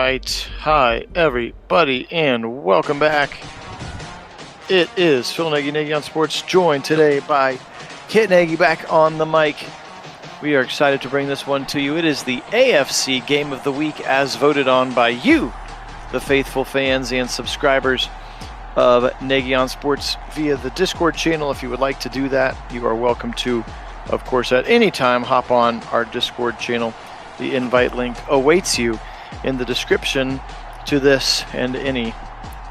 right. Hi, everybody, and welcome back. It is Phil Nagy on Sports, joined today by Kit Nagy back on the mic. We are excited to bring this one to you. It is the AFC Game of the Week as voted on by you, the faithful fans and subscribers of Nagy on Sports via the Discord channel. If you would like to do that, you are welcome to, of course, at any time, hop on our Discord channel. The invite link awaits you in the description to this and any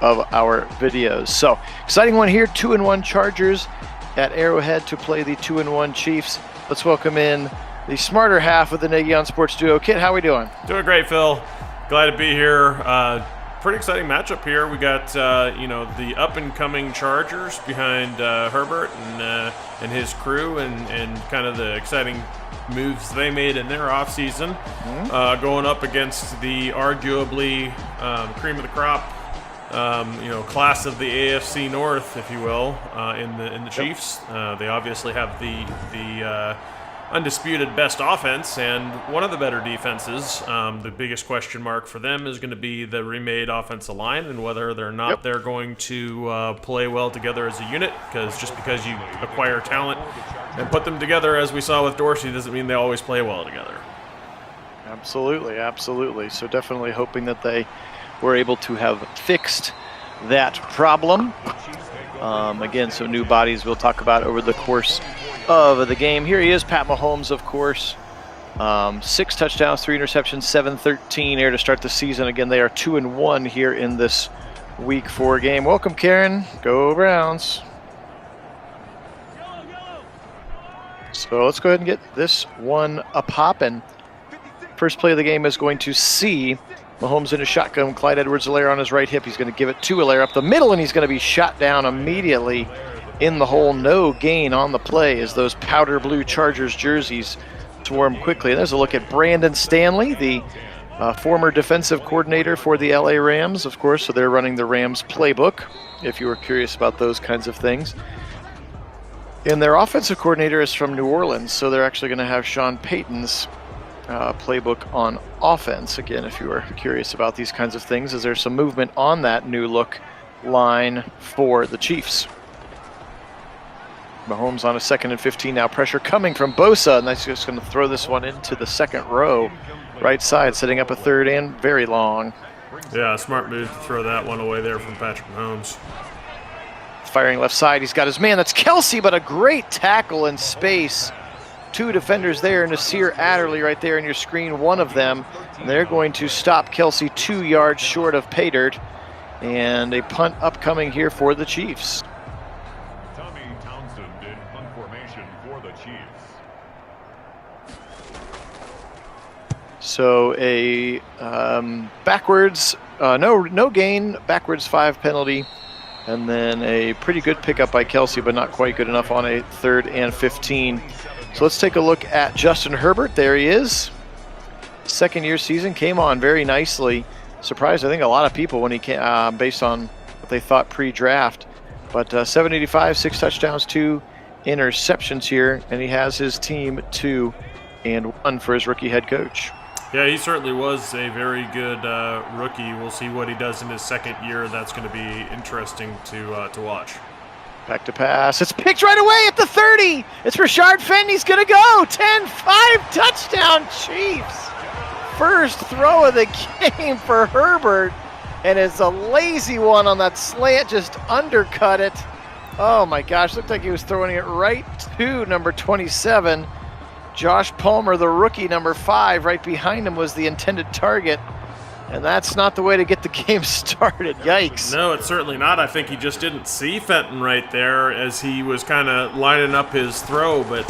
of our videos. So, exciting one here, 2-1 Chargers at Arrowhead to play the 2-1 Chiefs. Let's welcome in the smarter half of the Nagy on Sports duo. Kit, how we doing? Doing great, Phil. Glad to be here. Pretty exciting matchup here. We got the up-and-coming Chargers behind Herbert and his crew, and kind of the exciting moves they made in their offseason, going up against the arguably cream of the crop, class of the AFC North, if you will, in the Chiefs. They obviously have the undisputed best offense and one of the better defenses. The biggest question mark for them is going to be the remade offensive line and whether they're not they're going to play well together as a unit, because just because you acquire talent and put them together, as we saw with Dorsey, doesn't mean they always play well together. Absolutely. So definitely hoping that they were able to have fixed that problem. Again, some new bodies we'll talk about over the course of the game. Here he is, Pat Mahomes, of course. 6 touchdowns, 3 interceptions, 7-13 air to start the season. Again, they are 2-1 here in this Week 4 game. Welcome, Karen. Go Browns. So let's go ahead and get this one a-poppin'. First play of the game is going to see Mahomes in a shotgun. Clyde Edwards-Helaire on his right hip. He's going to give it to Helaire up the middle, and he's going to be shot down immediately in the hole. No gain on the play as those powder blue Chargers jerseys swarm quickly. And there's a look at Brandon Stanley, the former defensive coordinator for the LA Rams, of course. So they're running the Rams playbook, if you were curious about those kinds of things. And their offensive coordinator is from New Orleans, so they're actually going to have Sean Payton's playbook on offense. Again, if you are curious about these kinds of things, as there's some movement on that new look line for the Chiefs. Mahomes on a 2nd and 15 now. Pressure coming from Bosa, and that's just going to throw this one into the second row. Right side, setting up a third and very long. Yeah, smart move to throw that one away there from Patrick Mahomes. Firing left side, he's got his man. That's Kelsey, but a great tackle in space. 2 defenders there, Nasir Adderley right there in your screen, one of them. And they're going to stop Kelsey 2 yards short of pay dirt. And a punt upcoming here for the Chiefs. So a backwards, no gain, backwards 5 penalty, and then a pretty good pickup by Kelsey, but not quite good enough on a 3rd and 15. So let's take a look at Justin Herbert. There he is. Second-year season, came on very nicely. Surprised, I think, a lot of people when he came, based on what they thought pre-draft. But 785, 6 touchdowns, 2 interceptions here, and he has his team 2-1 for his rookie head coach. Yeah, he certainly was a very good rookie. We'll see what he does in his second year. That's going to be interesting to watch. Back to pass. It's picked right away at the 30. It's Rashard Fenton. He's going to go. 10-5 touchdown Chiefs. First throw of the game for Herbert. And it's a lazy one on that slant. Just undercut it. Oh, my gosh. Looked like he was throwing it right to number 27. Josh Palmer, the rookie, number 5, right behind him was the intended target. And that's not the way to get the game started. Yikes. No, it's certainly not. I think he just didn't see Fenton right there as he was kind of lining up his throw. But,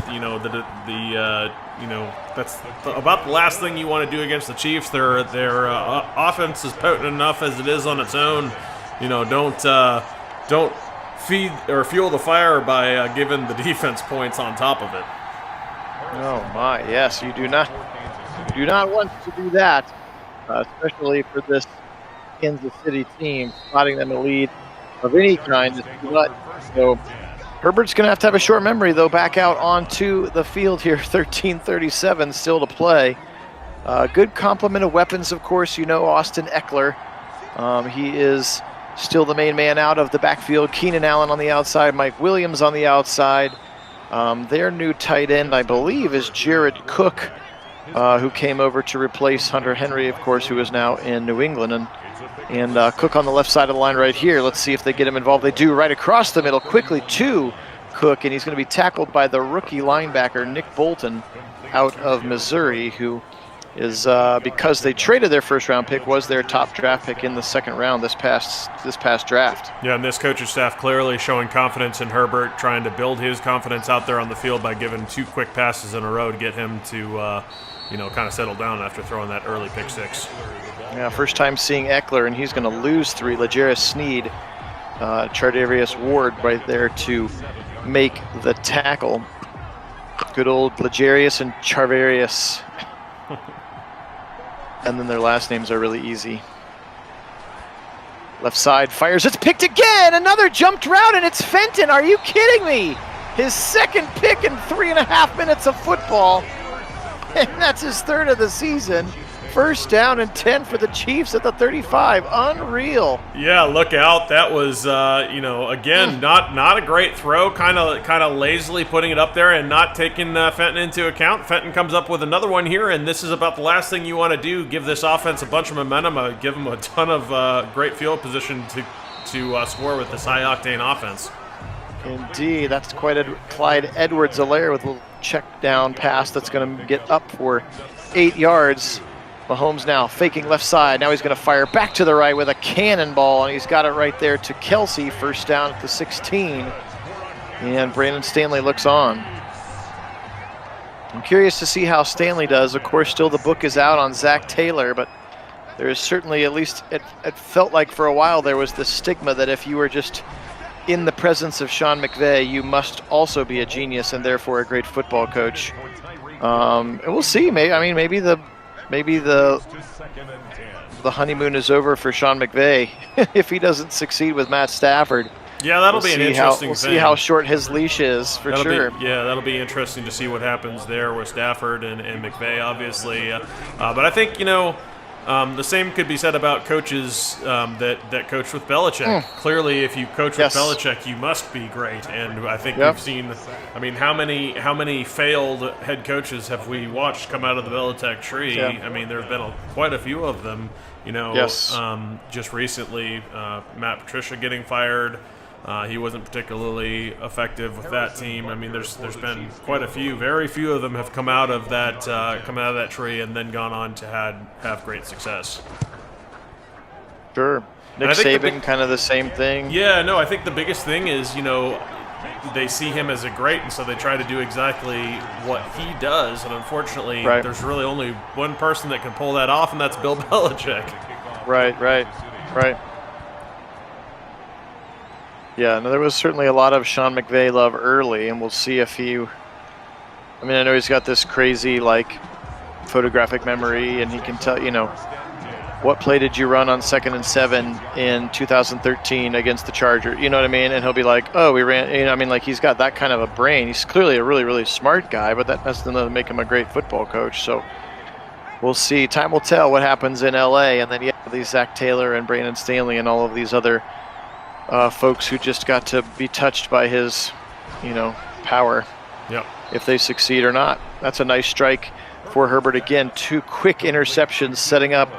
that's about the last thing you want to do against the Chiefs. Their offense is potent enough as it is on its own. Don't feed or fuel the fire by giving the defense points on top of it. Oh my, yes, you do not want to do that, especially for this Kansas City team. Spotting them a lead of any kind is too much. So Herbert's going to have a short memory, though, back out onto the field here. 13:37 still to play. Good complement of weapons, of course. You know Austin Eckler. He is still the main man out of the backfield. Keenan Allen on the outside, Mike Williams on the outside. Their new tight end, I believe, is Jared Cook, who came over to replace Hunter Henry, of course, who is now in New England. And Cook on the left side of the line right here. Let's see if they get him involved. They do, right across the middle, quickly to Cook, and he's going to be tackled by the rookie linebacker, Nick Bolton, out of Missouri, who is, because they traded their first-round pick, was their top draft pick in the second round this past draft. Yeah, and this coaching staff clearly showing confidence in Herbert, trying to build his confidence out there on the field by giving 2 quick passes in a row to get him to, kind of settle down after throwing that early pick 6. Yeah, first time seeing Eckler, and he's going to lose 3. L'Jarius Sneed, Charvarius Ward right there to make the tackle. Good old L'Jarius and Charvarius. And then their last names are really easy. Left side fires. It's picked again. Another jumped route, and it's Fenton. Are you kidding me? His second pick in 3.5 minutes of football. And that's his 3rd of the season. First down and 10 for the Chiefs at the 35. Unreal. Yeah, look out. That was, again, not a great throw. Kind of lazily putting it up there and not taking Fenton into account. Fenton comes up with another one here, and this is about the last thing you want to do. Give this offense a bunch of momentum. Give them a ton of great field position to score with this high-octane offense. Indeed. That's quite Clyde Edwards-Helaire with a little check down pass that's going to get up for 8 yards. Mahomes now faking left side. Now he's going to fire back to the right with a cannonball, and he's got it right there to Kelsey. First down at the 16. And Brandon Stanley looks on. I'm curious to see how Stanley does. Of course, still the book is out on Zach Taylor, but there is certainly, at least it felt like for a while, there was this stigma that if you were just in the presence of Sean McVay, you must also be a genius and therefore a great football coach. And we'll see. Maybe the honeymoon is over for Sean McVay if he doesn't succeed with Matt Stafford. Yeah, that'll be an interesting thing. We'll see how short his leash is, sure. That'll be interesting to see what happens there with Stafford and McVay, obviously. But I think, the same could be said about coaches that coach with Belichick. Clearly, if you coach with Belichick, you must be great. And I think we've seen, how many failed head coaches have we watched come out of the Belichick tree? Yeah. There have been quite a few of them. Just recently, Matt Patricia getting fired. He wasn't particularly effective with that team. There's been quite a few. Very few of them have come out of that tree and then gone on to have great success. Sure. Nick Saban, kind of the same thing. Yeah, no, I think the biggest thing is, they see him as a great, and so they try to do exactly what he does. And unfortunately, there's really only one person that can pull that off, and that's Bill Belichick. Right. Yeah, no, there was certainly a lot of Sean McVay love early, and we'll see if I know he's got this crazy, photographic memory, and he can tell, what play did you run on 2nd and 7 in 2013 against the Chargers? You know what I mean? And he'll be like, oh, we ran, he's got that kind of a brain. He's clearly a really, really smart guy, but that doesn't make him a great football coach. So we'll see. Time will tell what happens in L.A., and then, these Zach Taylor and Brandon Stanley and all of these other folks who just got to be touched by his, power. Yep. If they succeed or not. That's a nice strike for Herbert again. 2 quick interceptions setting up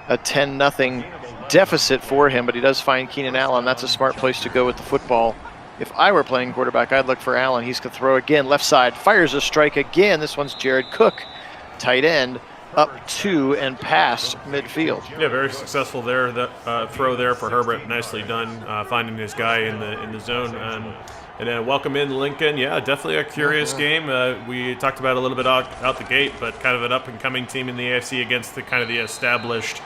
a 10-0 deficit for him, but he does find Keenan Allen. That's a smart place to go with the football. If I were playing quarterback, I'd look for Allen. He's going to throw again. Left side, fires a strike again. This one's Jared Cook, tight end, up to and past midfield. Yeah, very successful there. That throw there for Herbert, nicely done, finding his guy in the zone. And then welcome in Lincoln. Yeah, definitely a curious game. We talked about it a little bit out the gate, but kind of an up-and-coming team in the AFC against the established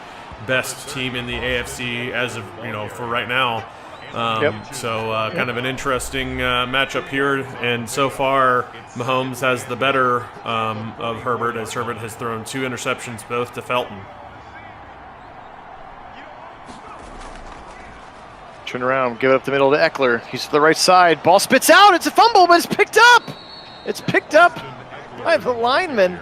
best team in the AFC as of for right now. So kind of an interesting matchup here, and so far Mahomes has the better of Herbert, as Herbert has thrown 2 interceptions, both to Felton. Turn around, give it up the middle to Eckler. He's to the right side. Ball spits out. It's a fumble, but it's picked up. It's picked up by the lineman.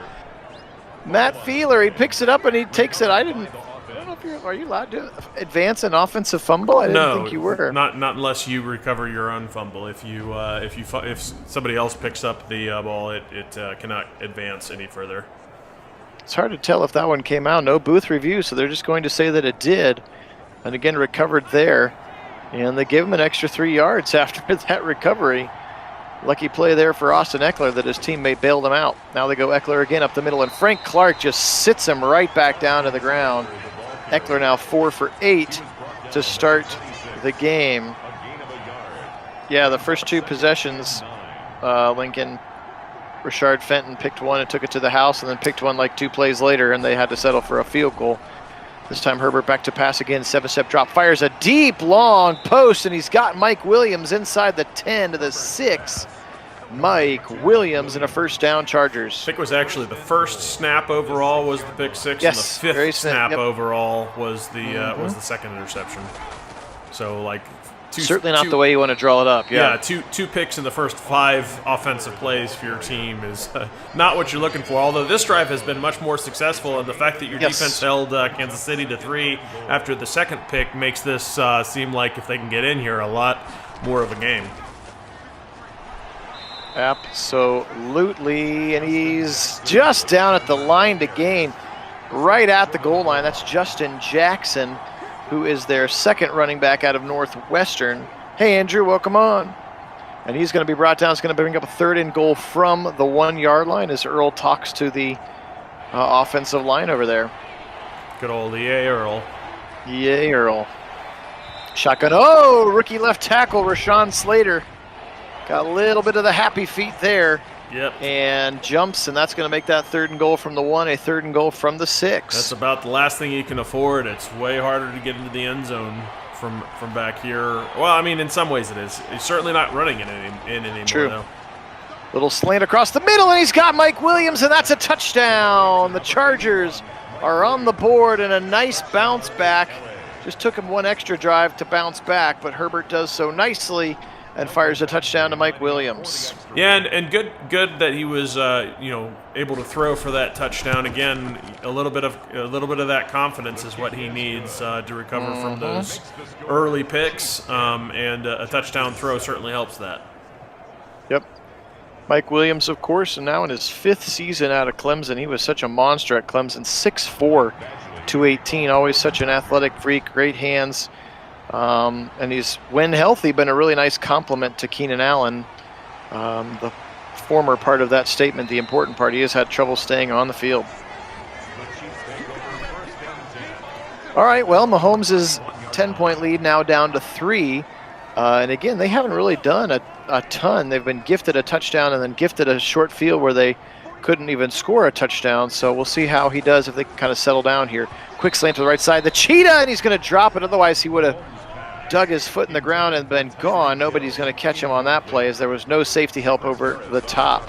Matt Feeler, he picks it up and he takes it. I don't know if are you allowed to advance an offensive fumble? I didn't think you were. Not unless you recover your own fumble. If somebody else picks up the ball, it cannot advance any further. It's hard to tell if that one came out. No booth review, so they're just going to say that it did. And again, recovered there. And they gave him an extra 3 yards after that recovery. Lucky play there for Austin Eckler that his teammate bailed him out. Now they go Eckler again up the middle, and Frank Clark just sits him right back down to the ground. Eckler now 4 for 8 to start the game. Yeah, the first 2 possessions, Lincoln, Rashard Fenton picked one and took it to the house, and then picked one like 2 plays later, and they had to settle for a field goal. This time Herbert back to pass again, 7-step drop, fires a deep, long post, and he's got Mike Williams inside the 10 to the 6. Mike Williams in a first down, Chargers. I think it was actually the first snap overall was the pick 6, yes, and the 5th snap overall was the second interception. So like certainly not the way you want to draw it up. Yeah, two picks in the first 5 offensive plays for your team is not what you're looking for. Although this drive has been much more successful, and the fact that your defense held Kansas City to 3 after the second pick makes this seem like if they can get in here, a lot more of a game. Absolutely, and he's just down at the line to gain, right at the goal line. That's Justin Jackson, who is their second running back out of Northwestern. Hey, Andrew, welcome on. And he's going to be brought down. It's going to bring up a 3rd and goal from the 1-yard line as Earl talks to the offensive line over there. Good old EA Earl. EA Earl. Shotgun. Oh, rookie left tackle Rashawn Slater. Got a little bit of the happy feet there. Yep. And jumps, and that's going to make that 3rd and goal from the 1, a 3rd and goal from the 6. That's about the last thing you can afford. It's way harder to get into the end zone from back here. Well, I mean, in some ways it is. He's certainly not running in anymore. True. Though. Little slant across the middle, and he's got Mike Williams, and that's a touchdown. The Chargers are on the board, and a nice bounce back. Just took him 1 extra drive to bounce back, but Herbert does so nicely and fires a touchdown to Mike Williams. Yeah, and good that he was able to throw for that touchdown. Again, a little bit of that confidence is what he needs to recover from those early picks, and a touchdown throw certainly helps that. Yep. Mike Williams, of course, and now in his 5th season out of Clemson. He was such a monster at Clemson, 6'4", 218, always such an athletic freak, great hands. And he's, when healthy, been a really nice compliment to Keenan Allen. The former part of that statement, the important part, he has had trouble staying on the field. All right, well, Mahomes' 10-point lead now down to 3. And again, they haven't really done a ton. They've been gifted a touchdown and then gifted a short field where they couldn't even score a touchdown. So we'll see how he does if they can kind of settle down here. Quick slant to the right side. The cheetah, and he's going to drop it. Otherwise, he would have dug his foot in the ground and been gone. Nobody's going to catch him on that play as there was no safety help over the top.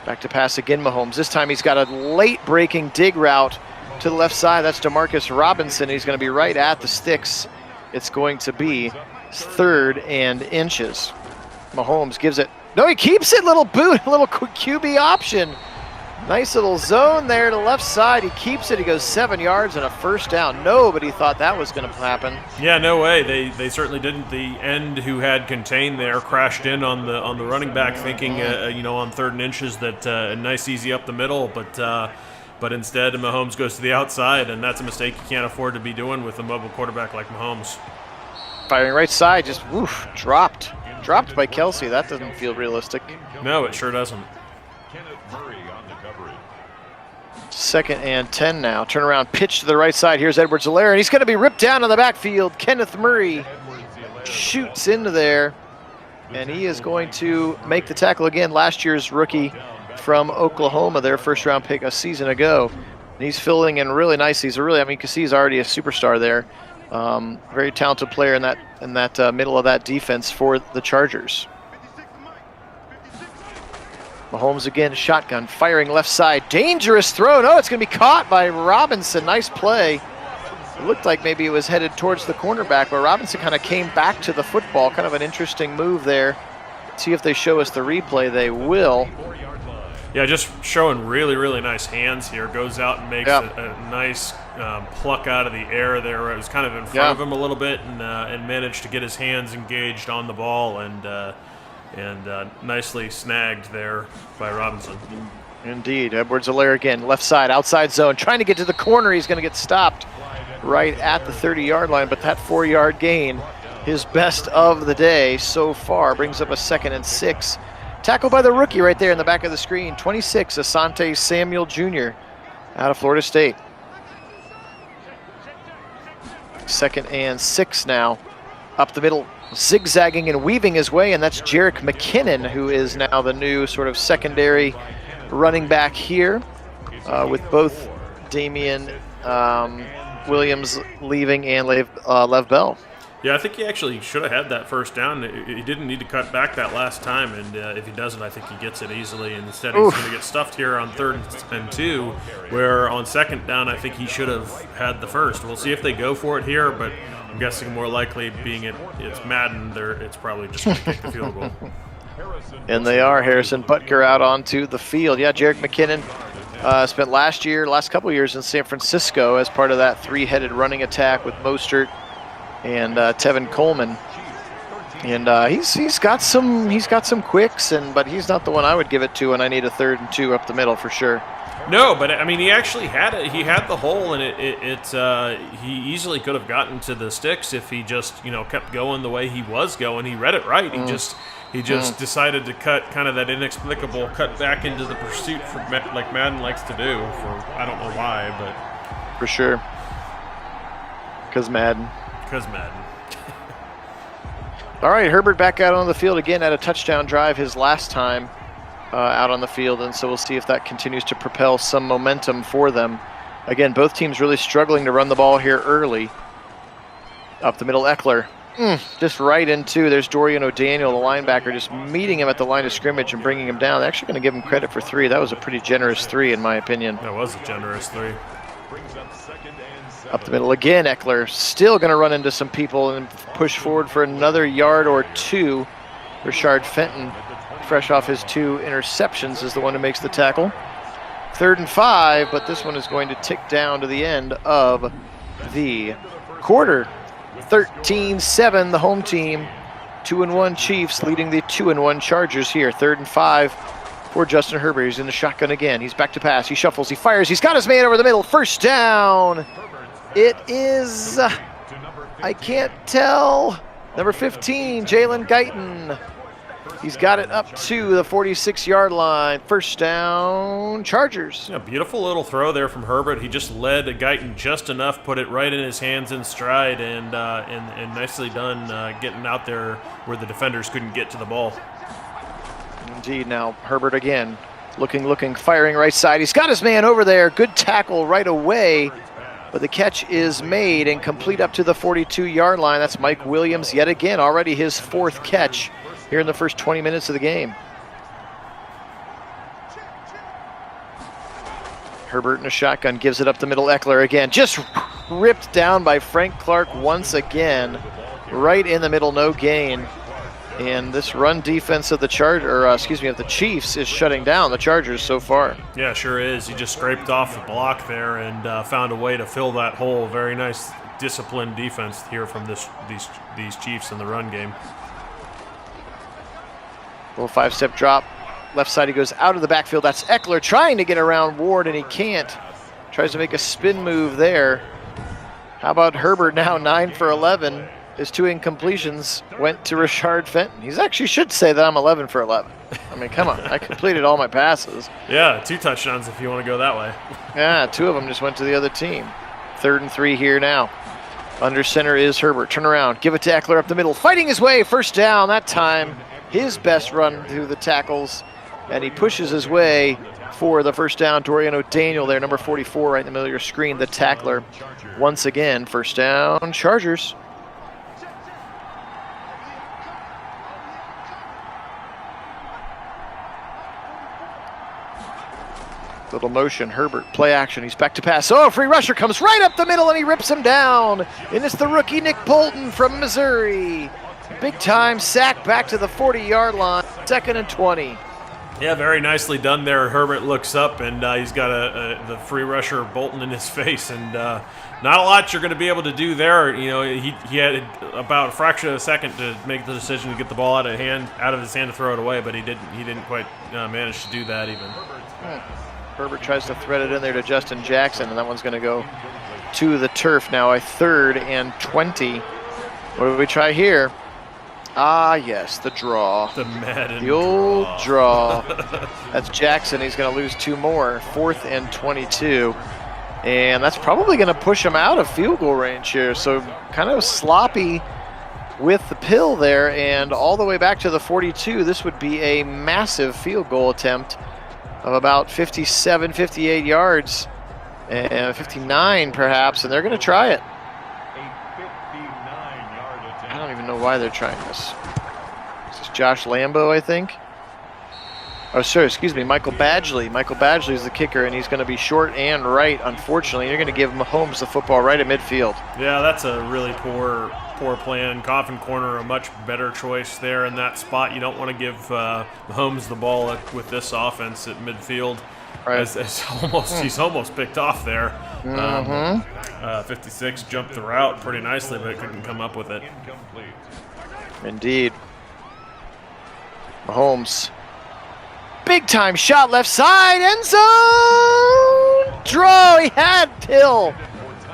Back to pass again, Mahomes. This time he's got a late breaking dig route to the left side. That's DeMarcus Robinson. He's going to be right at the sticks. It's going to be 3rd and inches. Mahomes gives it. No, he keeps it. Little boot, little QB option. Nice little zone there to the left side. He keeps it. He goes 7 yards and a first down. Nobody thought that was going to happen. Yeah, no way. They certainly didn't. The end who had contained there crashed in on the running back, thinking on 3rd and inches that a nice easy up the middle, but instead Mahomes goes to the outside, and that's a mistake you can't afford to be doing with a mobile quarterback like Mahomes. Firing right side, just dropped by Kelsey. That doesn't feel realistic. No, it sure doesn't. Kenneth Murray on the coverage. 2nd and 10 now. Turnaround pitch to the right side. Here's Edwards-Helaire, and he's going to be ripped down in the backfield. Kenneth Murray shoots into there, and he is going to make the tackle again. Last year's rookie from Oklahoma, their first-round pick a season ago. And he's filling in really nicely. You can see he's already a superstar there. Very talented player in that middle of that defense for the Chargers. Mahomes again, shotgun, firing left side. Dangerous throw. No, it's going to be caught by Robinson. Nice play. It looked like maybe it was headed towards the cornerback, but Robinson kind of came back to the football. Kind of an interesting move there. See if they show us the replay. They will. Yeah, just showing really, really nice hands here. Goes out and makes a nice pluck out of the air there. Where it was kind of in front of him a little bit, and managed to get his hands engaged on the ball and nicely snagged there by Robinson. Indeed. Edwards-Helaire again, left side, outside zone, trying to get to the corner. He's going to get stopped right at the 30-yard line, but that 4-yard gain, his best of the day so far, brings up a 2nd and 6. Tackled by the rookie right there in the back of the screen, 26, Asante Samuel Jr. out of Florida State. 2nd and 6 now. Up the middle, zigzagging and weaving his way, and that's Jerick McKinnon, who is now the new sort of secondary running back here, with both Damian Williams leaving and Lev Bell. Yeah, I think he actually should have had that first down. He didn't need to cut back that last time, and if he doesn't, I think he gets it easily. And instead, he's going to get stuffed here on 3rd and 2, where on 2nd down, I think he should have had the first. We'll see if they go for it here, but I'm guessing more likely, being it's Madden, it's probably just going to kick the field goal. And they are. Harrison Butker out onto the field. Yeah, Jerick McKinnon spent last couple years in San Francisco as part of that 3-headed running attack with Mostert and Tevin Coleman, and he's got some quicks, but he's not the one I would give it to, and I need a 3rd and 2 up the middle for sure. No, but I mean, he actually had it. He had the hole, and he easily could have gotten to the sticks if he just kept going the way he was going. He read it right. He just decided to cut kind of that inexplicable cut back into the pursuit like Madden likes to do. I don't know why, but for sure, because Madden. All right, Herbert back out on the field again at a touchdown drive his last time out on the field, and so we'll see if that continues to propel some momentum for them. Again, both teams really struggling to run the ball here early. Up the middle, Eckler. Just right into, there's Dorian O'Daniel, the linebacker, just meeting him at the line of scrimmage and bringing him down. They're actually going to give him credit for 3. That was a pretty generous 3, in my opinion. That was a generous 3. Up the middle again, Eckler still going to run into some people and push forward for another yard or 2. Rashard Fenton, fresh off his 2 interceptions, is the one who makes the tackle. 3rd and 5, but this one is going to tick down to the end of the quarter. 13-7, the home team. 2-1 Chiefs leading the 2-1 Chargers here. 3rd and 5 for Justin Herbert. He's in the shotgun again. He's back to pass. He shuffles. He fires. He's got his man over the middle. First down. It is, I can't tell, number 15, Jalen Guyton. He's got it up to the 46-yard line. First down, Chargers. Yeah, beautiful little throw there from Herbert. He just led Guyton just enough, put it right in his hands in stride, and nicely done getting out there where the defenders couldn't get to the ball. Indeed. Now Herbert again, looking, firing right side. He's got his man over there. Good tackle right away. But the catch is made and complete up to the 42-yard line. That's Mike Williams yet again, already his 4th catch here in the first 20 minutes of the game. Herbert in a shotgun, gives it up the middle. Eckler again, just ripped down by Frank Clark once again. Right in the middle, no gain. And this run defense of the of the Chiefs is shutting down the Chargers so far. Yeah, sure is. He just scraped off the block there and found a way to fill that hole. Very nice, disciplined defense here from these Chiefs in the run game. Little 5-step drop. Left side, he goes out of the backfield. That's Eckler trying to get around Ward, and he can't. Tries to make a spin move there. How about Herbert now 9 for 11? His 2 incompletions went to Rashard Fenton. He actually should say that I'm 11 for 11. I mean, come on. I completed all my passes. Yeah, 2 touchdowns if you want to go that way. Yeah, 2 of them just went to the other team. 3rd and 3 here now. Under center is Herbert. Turn around. Give it to Eckler up the middle. Fighting his way. First down that time. His best run through the tackles. And he pushes his way for the first down. Dorian O'Daniel there, number 44, right in the middle of your screen. The tackler. Once again, first down, Chargers. Little motion, Herbert, play action, he's back to pass. Oh, free rusher comes right up the middle and he rips him down. And it's the rookie Nick Bolton from Missouri. Big time sack back to the 40-yard line, 2nd and 20. Yeah, very nicely done there. Herbert looks up, and he's got the free rusher bolting in his face, and not a lot you're going to be able to do there. You know, he had about a fraction of a second to make the decision to get the ball out of his hand to throw it away, but he didn't quite manage to do that even. Herbert tries to thread it in there to Justin Jackson, and that one's going to go to the turf now. A 3rd and 20. What do we try here? Ah, yes, the draw. The Madden The old draw. That's Jackson. He's going to lose 2 more. 4th and 22. And that's probably going to push him out of field goal range here. So kind of sloppy with the pill there. And all the way back to the 42, this would be a massive field goal attempt of about 57, 58 yards. And 59 perhaps. And they're going to try it. I don't even know why they're trying this. This is Josh Lambo, I think. Oh, sorry, excuse me, Michael Badgley. Michael Badgley is the kicker, and he's going to be short and right, unfortunately. You're going to give Mahomes the football right at midfield. Yeah, that's a really poor plan. Coffin corner, a much better choice there in that spot. You don't want to give Mahomes the ball with this offense at midfield. Right. He's almost picked off there. 56 jumped the route pretty nicely, but couldn't come up with it. Indeed. Mahomes. Big time shot left side, end zone! Draw, he had Hill.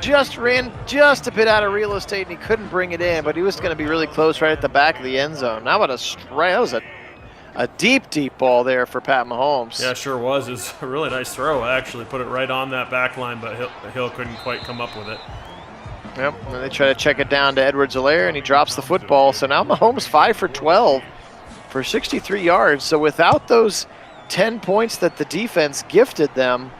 Just ran just a bit out of real estate and he couldn't bring it in, but he was going to be really close right at the back of the end zone. Now what a strike. That was a deep, deep ball there for Pat Mahomes. Yeah, sure was. It was a really nice throw, actually. Put it right on that back line, but Hill couldn't quite come up with it. Yep, and they try to check it down to Edwards-Helaire, and he drops the football. So now Mahomes 5 for 12 for 63 yards. So without those 10 points that the defense gifted them,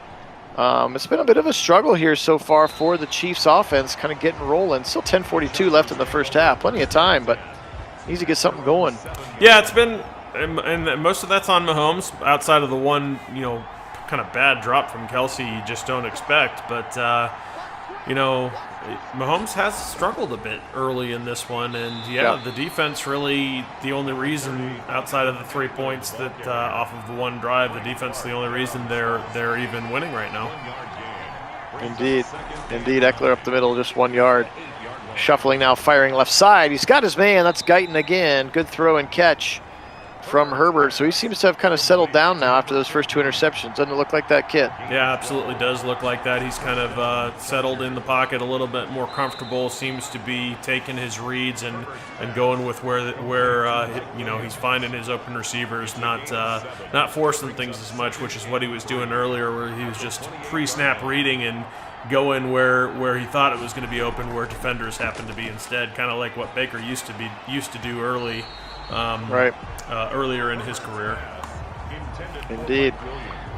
it's been a bit of a struggle here so far for the Chiefs offense, kind of getting rolling. Still 10:42 left in the first half. Plenty of time, but needs to get something going. Yeah, it's been, and most of that's on Mahomes, outside of the one, kind of bad drop from Kelsey you just don't expect. But, Mahomes has struggled a bit early in this one, and the defense really the only reason outside of the 3 points that off of the one drive, the defense the only reason they're even winning right now. Indeed, Eckler up the middle, just 1 yard. Shuffling now, firing left side. He's got his man. That's Guyton again. Good throw and catch from Herbert. So he seems to have kind of settled down now after those first 2 interceptions. Doesn't it look like that, Kit? Yeah, absolutely does look like that. He's kind of settled in the pocket a little bit more comfortable. Seems to be taking his reads and going with where he's finding his open receivers, not forcing things as much, which is what he was doing earlier, where he was just pre-snap reading and going where he thought it was going to be open, where defenders happened to be instead, kind of like what Baker used to do early. Earlier in his career. Indeed.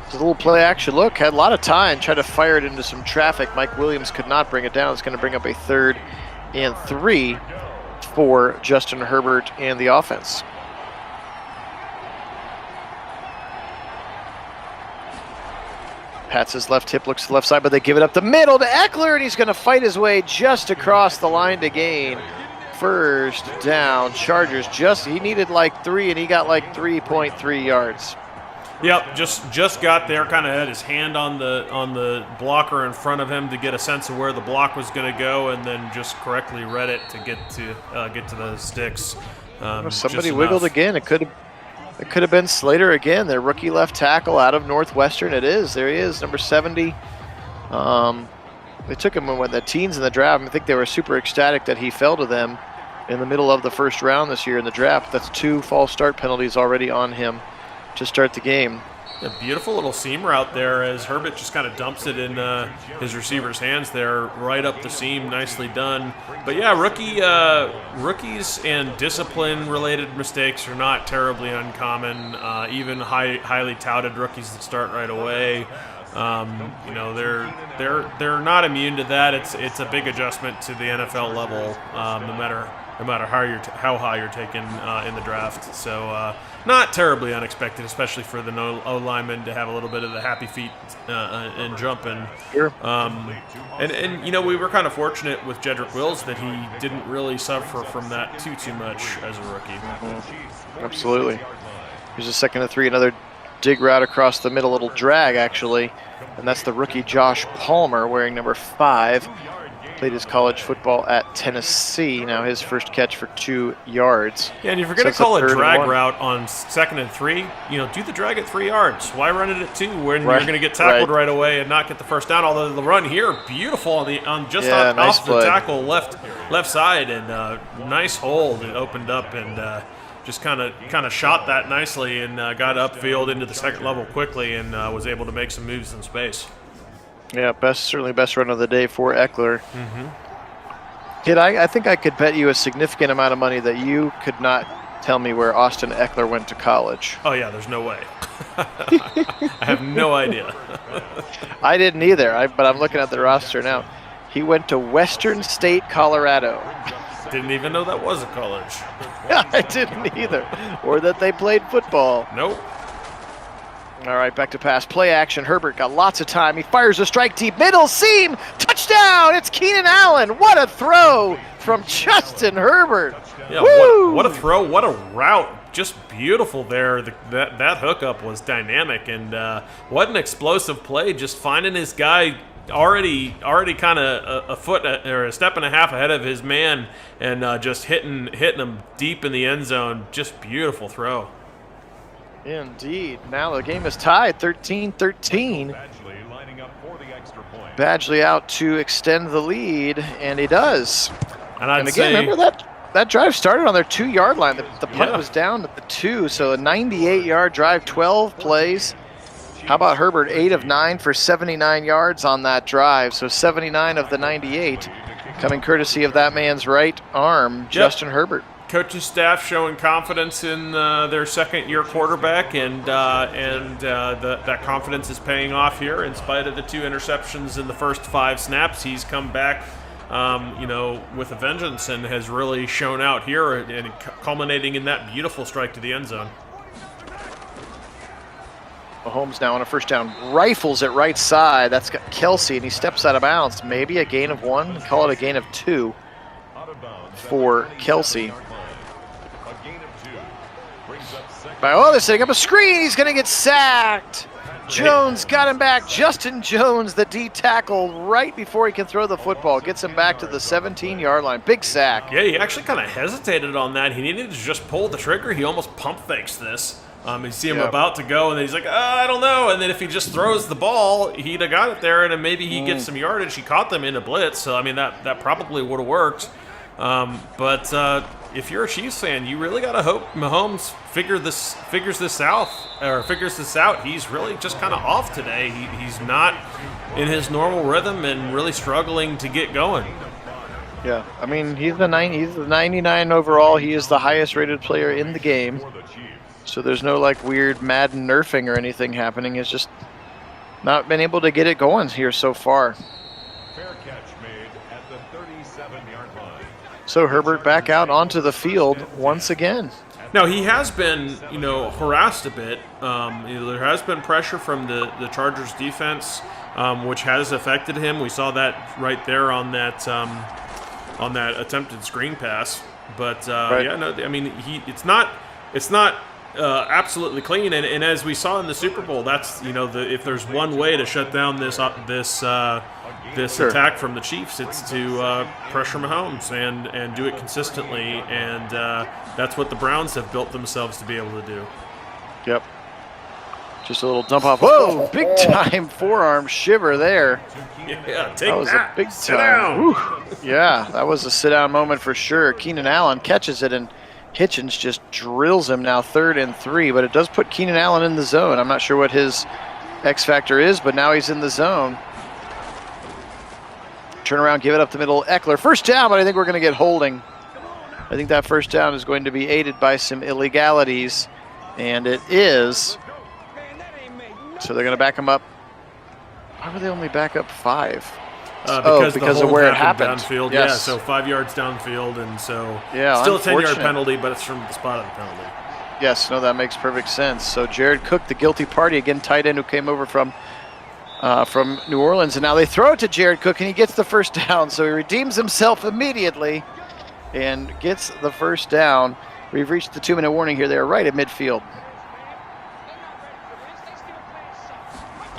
It's a little play action look. Had a lot of time. Tried to fire it into some traffic. Mike Williams could not bring it down. It's going to bring up a 3rd and 3 for Justin Herbert and the offense. Pats his left hip, looks to the left side, but they give it up the middle to Eckler, and he's going to fight his way just across the line to gain. First down, Chargers. He needed like 3, and he got like 3.3 yards. Yep, just got there, kind of had his hand on the blocker in front of him to get a sense of where the block was going to go, and then just correctly read it to get to the sticks. Somebody wiggled again. It could have been Slater again, their rookie left tackle out of Northwestern. It is. There he is, number 70. They took him when the teens in the draft. I think they were super ecstatic that he fell to them in the middle of the first round this year in the draft. That's 2 false start penalties already on him to start the game. A beautiful little seam route there as Herbert just kind of dumps it in his receiver's hands there, right up the seam, nicely done. But yeah, rookies and discipline-related mistakes are not terribly uncommon. Even highly touted rookies that start right away. They're not immune to that. It's a big adjustment to the NFL level, no matter how high you're taken in the draft. So not terribly unexpected, especially for the O-lineman to have a little bit of the happy feet and jumping. Sure. We were kind of fortunate with Jedrick Wills that he didn't really suffer from that too much as a rookie. Mm-hmm. Absolutely. Here's a 2nd and 3, another dig route across the middle, little drag actually, and that's the rookie Josh Palmer wearing number 5. Played his college football at Tennessee. Now his first catch for 2 yards. Yeah, and if you're going to call a drag route on 2nd and 3, do the drag at 3 yards. Why run it at 2 when you're going to get tackled right away and not get the first down? Although the run here, beautiful off the tackle left side, and nice hold. It opened up and just kind of shot that nicely and got upfield into the second level quickly and was able to make some moves in space. Yeah, certainly best run of the day for Eckler. Kid, I think I could bet you a significant amount of money that you could not tell me where Austin Eckler went to college. Oh yeah, there's no way. I have no idea. I didn't either, but I'm looking at the roster now. He went to Western State, Colorado. Didn't even know that was a college. I didn't either, or that they played football. Nope. All right, back to pass. Play action. Herbert got lots of time. He fires a strike deep. Middle seam. Touchdown. It's Keenan Allen. What a throw from Justin Herbert. Yeah, what a throw. What a route. Just beautiful there. That hookup was dynamic. And what an explosive play. Just finding his guy already kind of a foot or a step and a half ahead of his man and just hitting him deep in the end zone. Just beautiful throw. Indeed. Now the game is tied, 13-13. Badgley out to extend the lead, and he does. And again, remember that drive started on their 2-yard line. The punt was down at the 2, so a 98-yard drive, 12 plays. How about Herbert? 8 of 9 for 79 yards on that drive, so 79 of the 98 coming courtesy of that man's right arm, Justin Herbert. Coaching staff showing confidence in their second-year quarterback, and that confidence is paying off here. In spite of the 2 interceptions in the first 5 snaps, he's come back, with a vengeance and has really shown out here, and culminating in that beautiful strike to the end zone. Mahomes now on a first down, rifles it right side. That's got Kelsey, and he steps out of bounds. Maybe a gain of 1. Call it a gain of 2 for Kelsey. They're setting up a screen. He's going to get sacked. Jones got him back. Justin Jones, the D tackle, right before he can throw the football. Gets him back to the 17-yard line. Big sack. Yeah, he actually kind of hesitated on that. He needed to just pull the trigger. He almost pump fakes this. You see him about to go, and then he's like, I don't know. And then if he just throws the ball, he'd have got it there, and then maybe he gets some yardage. He caught them in a blitz, so, that probably would have worked. But if you're a Chiefs fan, you really got to hope Mahomes figures this out. He's really just kind of off today. He's not in his normal rhythm and really struggling to get going. Yeah, he's the 99 overall. He is the highest rated player in the game. So there's no weird Madden nerfing or anything happening. It's just not been able to get it going here so far. Fair catch made at the 37-yard line. So Herbert back out onto the field once again. Now, he has been, harassed a bit. There has been pressure from the Chargers defense, which has affected him. We saw that right there on that attempted screen pass. But it's not absolutely clean. And as we saw in the Super Bowl, that's if there's one way to shut down this attack from the Chiefs, it's to pressure Mahomes and do it consistently, and that's what the Browns have built themselves to be able to do. Yep. Just a little dump off. Whoa! Big time forearm shiver there. Yeah, that was a big time. Yeah, that was a sit down moment for sure. Keenan Allen catches it, and Hitchens just drills him now 3rd and 3, but it does put Keenan Allen in the zone. I'm not sure what his X factor is, but now he's in the zone. Turn around, give it up the middle. Eckler, first down, but I think we're going to get holding. I think that first down is going to be aided by some illegalities, and it is. So they're going to back him up. Why would they only back up 5? Because of where it happened. Downfield, yes. Yeah, so 5 yards downfield, and so yeah, still a 10-yard penalty, but it's from the spot of the penalty. Yes, no, that makes perfect sense. So Jared Cook, the guilty party, again, tight end who came over from New Orleans, and now they throw it to Jared Cook, and he gets the first down. So he redeems himself immediately and gets the first down. We've reached the 2-minute warning here. They are right at midfield.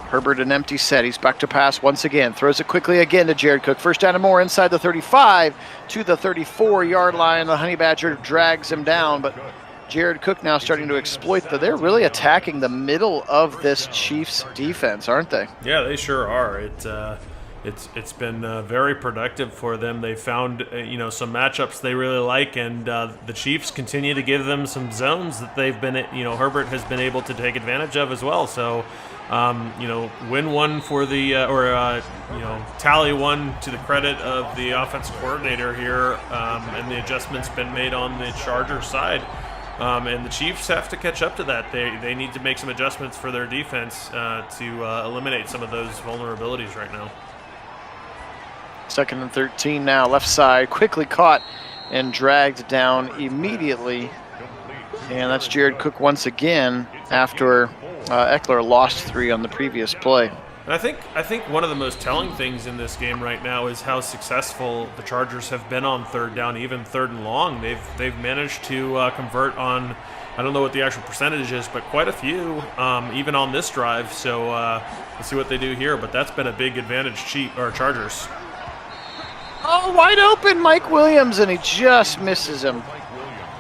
Herbert an empty set. He's back to pass once again. Throws it quickly again to Jared Cook. First down and more inside the 35 to the 34-yard line. The Honey Badger drags him down, but Jared Cook now starting to exploit they're really attacking the middle of this Chiefs defense, aren't they? Yeah, they sure are. It's been very productive for them. They found some matchups they really like, and the Chiefs continue to give them some zones that they've been Herbert has been able to take advantage of as well. So win one for the tally one to the credit of the offensive coordinator here, and the adjustments been made on the Chargers side. And the Chiefs have to catch up to that. They need to make some adjustments for their defense to eliminate some of those vulnerabilities right now. 2nd and 13 now, left side, quickly caught and dragged down immediately. And that's Jared Cook once again after Eckler lost 3 on the previous play. And I think one of the most telling things in this game right now is how successful the Chargers have been on 3rd down, even 3rd and long. They've managed to convert on, I don't know what the actual percentage is, but quite a few, even on this drive. So let's see what they do here. But that's been a big advantage, Chargers. Oh, wide open, Mike Williams, and he just misses him.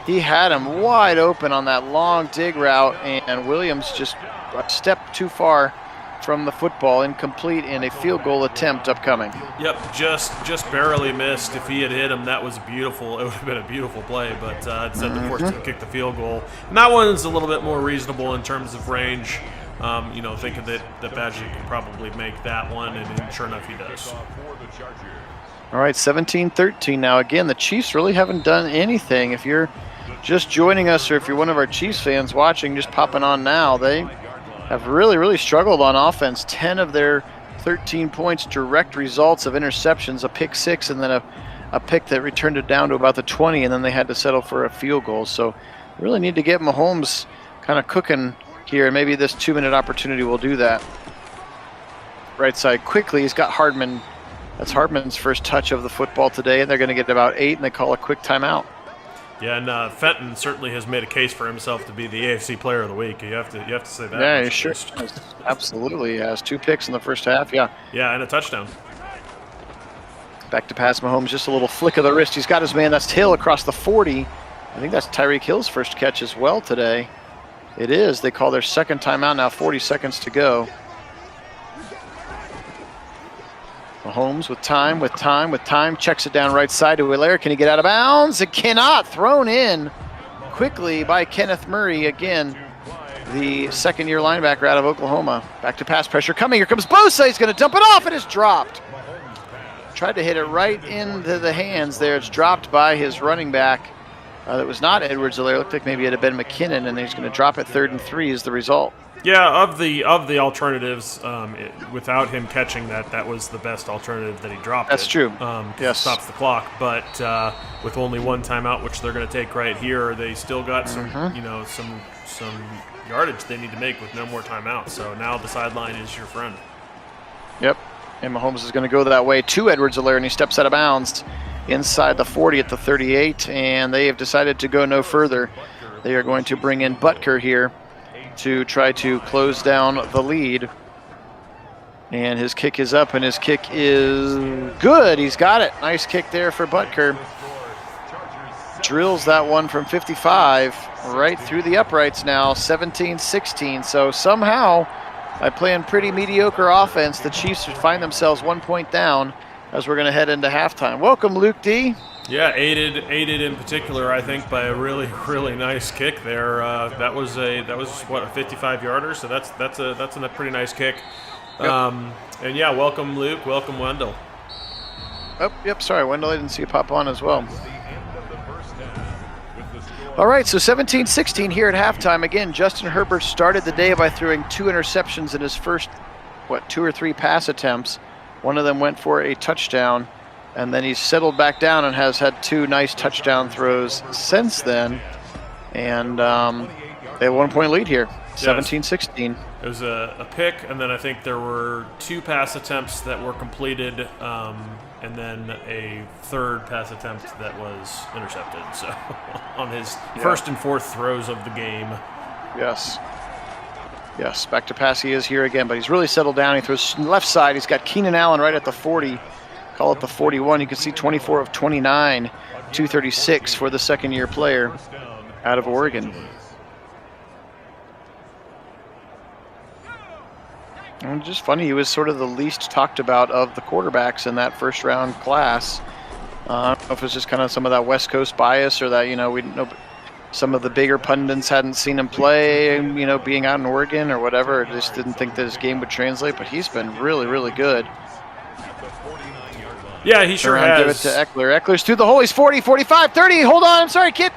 He had him wide open on that long dig route, and Williams just a step too far from the football, incomplete, in a field goal attempt upcoming. Yep, just barely missed. If he had hit him, that was beautiful. It would have been a beautiful play, but instead they forced him to kick the field goal. And that one's a little bit more reasonable in terms of range. Thinking that Badger could probably make that one, and sure enough, he does. All right, 17-13 now. Again, the Chiefs really haven't done anything. If you're just joining us, or if you're one of our Chiefs fans watching, just popping on now, they have really struggled on offense. 10 of their 13 points direct results of interceptions, a pick 6, and then a pick that returned it down to about the 20, and then they had to settle for a field goal. So really need to get Mahomes kind of cooking here, and maybe this 2-minute opportunity will do that. Right side quickly, he's got Hardman. That's Hardman's first touch of the football today, and they're going to get about 8, and they call a quick timeout. Yeah, and Fenton certainly has made a case for himself to be the AFC Player of the Week. You have to say that. Yeah, he sure has. Absolutely, he has 2 picks in the first half. Yeah. Yeah, and a touchdown. Back to pass, Mahomes, just a little flick of the wrist. He's got his man. That's Hill across the 40. I think that's Tyreek Hill's first catch as well today. It is. They call their second timeout now. 40 seconds to go. Mahomes with time, checks it down right side to Hilaire. Can he get out of bounds? It cannot. Thrown in quickly by Kenneth Murray. Again, the second-year linebacker out of Oklahoma. Back to pass pressure coming. Here comes Bosa. He's going to dump it off. It is dropped. Tried to hit it right into the hands there. It's dropped by his running back. That was not Edwards-Hilaire. Looked like maybe it had been McKinnon, and he's going to drop it 3rd and 3 is the result. Yeah, of the alternatives, without him catching that was the best alternative that he dropped. That's true. Yes, stops the clock. But with only one timeout, which they're going to take right here, they still got some yardage they need to make with no more timeouts. So now the sideline is your friend. Yep, and Mahomes is going to go that way to Edwards-Hilaire, and he steps out of bounds inside the 40 at the 38, and they have decided to go no further. They are going to bring in Butker here to try to close down the lead. And his kick is up, and his kick is good. He's got it. Nice kick there for Butker. Drills that one from 55 right through the uprights now, 17-16. So somehow, by playing pretty mediocre offense, the Chiefs would find themselves 1 point down as we're going to head into halftime. Welcome, Luke D. Yeah, aided in particular, I think, by a really nice kick there. That was what, a 55-yarder. So that's a pretty nice kick. Yep. And yeah, welcome Luke, welcome Wendell. Oh, yep. Sorry, Wendell. I didn't see you pop on as well. All right, so 17-16 here at halftime. Again, Justin Herbert started the day by throwing 2 interceptions in his first, 2 or 3 pass attempts. One of them went for a touchdown. And then he's settled back down and has had 2 nice touchdown throws since then. And they have a 1 point lead here, 17-16. It was a pick, and then I think there were 2 pass attempts that were completed, and then a 3rd pass attempt that was intercepted. So on his first and 4th throws of the game. Yes. Yes, back to pass he is here again, but he's really settled down. He throws left side. He's got Keenan Allen right at the 40. Call it the 41. You can see 24 of 29, 236 for the second-year player out of Oregon. And just funny, he was sort of the least talked about of the quarterbacks in that first-round class. I don't know if it's just kind of some of that West Coast bias or that, we didn't know. Some of the bigger pundits hadn't seen him play, being out in Oregon or whatever. Just didn't think that his game would translate, but he's been really, really good. Yeah, he sure has. Give it to Eckler. Eckler's through the hole. He's 40, 45, 30. Hold on. I'm sorry, Kit.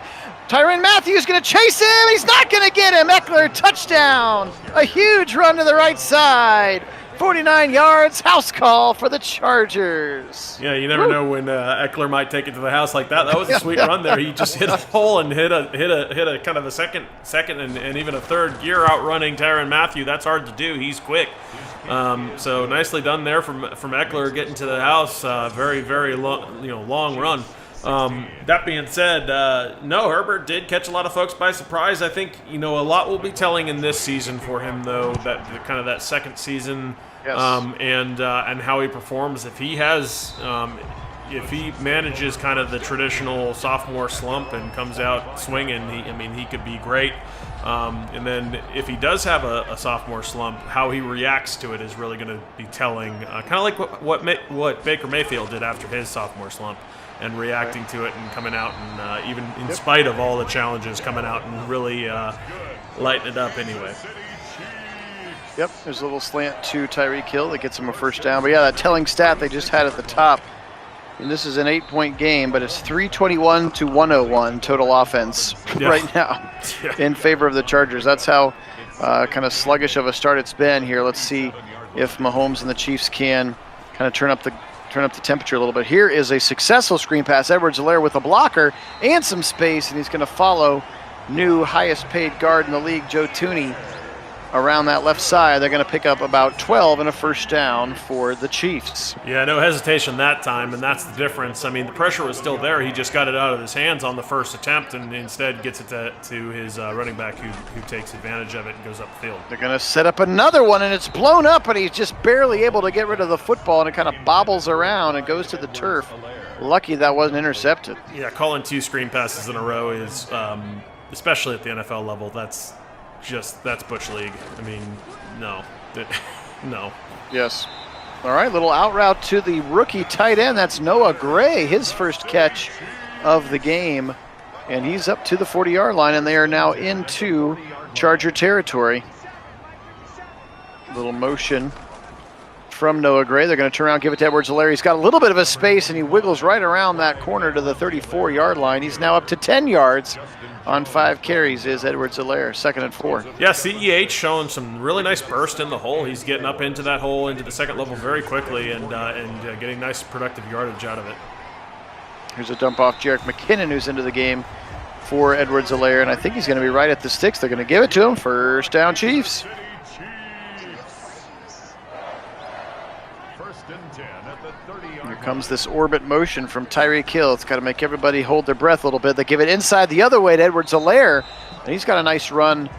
Tyrann Mathieu's going to chase him. He's not going to get him. Eckler, touchdown. A huge run to the right side. 49 yards, house call for the Chargers. Yeah, you never know when Eckler might take it to the house like that. That was a sweet run there. He just hit a hole and hit a kind of a second and even a third gear outrunning Tyrann Mathieu. That's hard to do. He's quick. So nicely done there from Eckler getting to the house. Very, very long run. That being said, no, Herbert did catch a lot of folks by surprise. I think a lot will be telling in this season for him, though, that kind of that second season. Yes. And how he performs. If he manages kind of the traditional sophomore slump and comes out swinging, he could be great. And then if he does have a sophomore slump, how he reacts to it is really going to be telling. Kind of like what Baker Mayfield did after his sophomore slump, and reacting to it and coming out and even in spite of all the challenges, coming out and really lighting it up anyway. Yep, there's a little slant to Tyreek Hill that gets him a first down. But yeah, that telling stat they just had at the top, and this is an 8-point game, but it's 321 to 101 total offense right now in favor of the Chargers. That's how kind of sluggish of a start it's been here. Let's see if Mahomes and the Chiefs can kind of turn up the temperature a little bit. Here is a successful screen pass. Edwards-Helaire with a blocker and some space, and he's going to follow new highest paid guard in the league, Joe Thuney, around that left side. They're going to pick up about 12 and a first down for the Chiefs. Yeah, no hesitation that time, and that's the difference. The pressure was still there. He just got it out of his hands on the first attempt and instead gets it to his running back who takes advantage of it and goes upfield. They're going to set up another one, and it's blown up, and he's just barely able to get rid of the football, and it kind of bobbles around and goes to the turf. Lucky that wasn't intercepted. Yeah, calling 2 screen passes in a row is, especially at the NFL level, that's Butch League. No. No. Yes. All right, little out route to the rookie tight end. That's Noah Gray, his first catch of the game. And he's up to the 40-yard line, and they are now into Charger territory. Little motion from Noah Gray. They're going to turn around, give it to Edwards-Helaire. He's got a little bit of a space, and he wiggles right around that corner to the 34-yard line. He's now up to 10 yards. On 5 carries is Edwards-Helaire, 2nd and 4. Yeah, CEH showing some really nice burst in the hole. He's getting up into that hole, into the second level very quickly and getting nice productive yardage out of it. Here's a dump off Jerick McKinnon, who's into the game for Edwards-Helaire, and I think he's going to be right at the sticks. They're going to give it to him. First down, Chiefs. Here comes this orbit motion from Tyreek Hill. It's got to make everybody hold their breath a little bit. They give it inside the other way to Edwards-Helaire, and he's got a nice run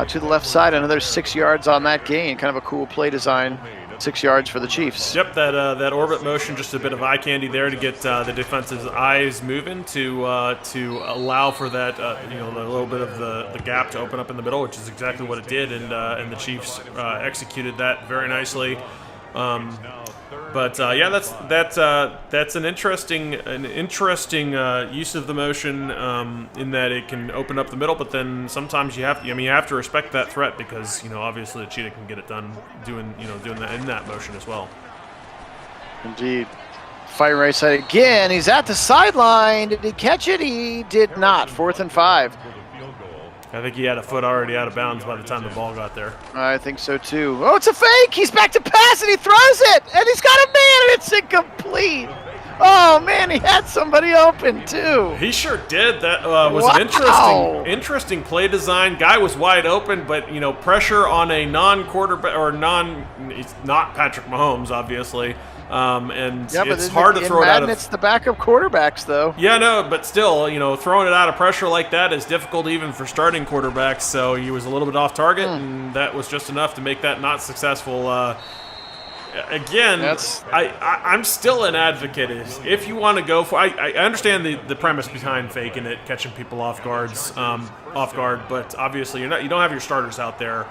to the left side. Another 6 yards on that gain. Kind of a cool play design. 6 yards for the Chiefs. Yep, that orbit motion, just a bit of eye candy there to get the defensive's eyes moving to allow for that a little bit of the gap to open up in the middle, which is exactly what it did, and the Chiefs executed that very nicely. But yeah, that's an interesting use of the motion in that it can open up the middle, but then sometimes you have to respect that threat because obviously the cheetah can get it done doing that in that motion as well. Indeed. Firing right side again. He's at the sideline. Did he catch it? He did not. 4th and 5. I think he had a foot already out of bounds by the time the ball got there. I think so too. Oh, it's a fake! He's back to pass and he throws it! And he's got a man and it's incomplete! Oh, man, he had somebody open, too. He sure did. That was an interesting play design. Guy was wide open, but, pressure on a non-quarterback or it's not Patrick Mahomes, obviously. And it's hard to throw it out of. It's the backup quarterbacks, though. Yeah, no, but still, throwing it out of pressure like that is difficult even for starting quarterbacks. So he was a little bit off target, and that was just enough to make that not successful. Again, I'm still an advocate. If you want to go for, I understand the premise behind faking it, catching people off guard, but obviously you don't have your starters out there.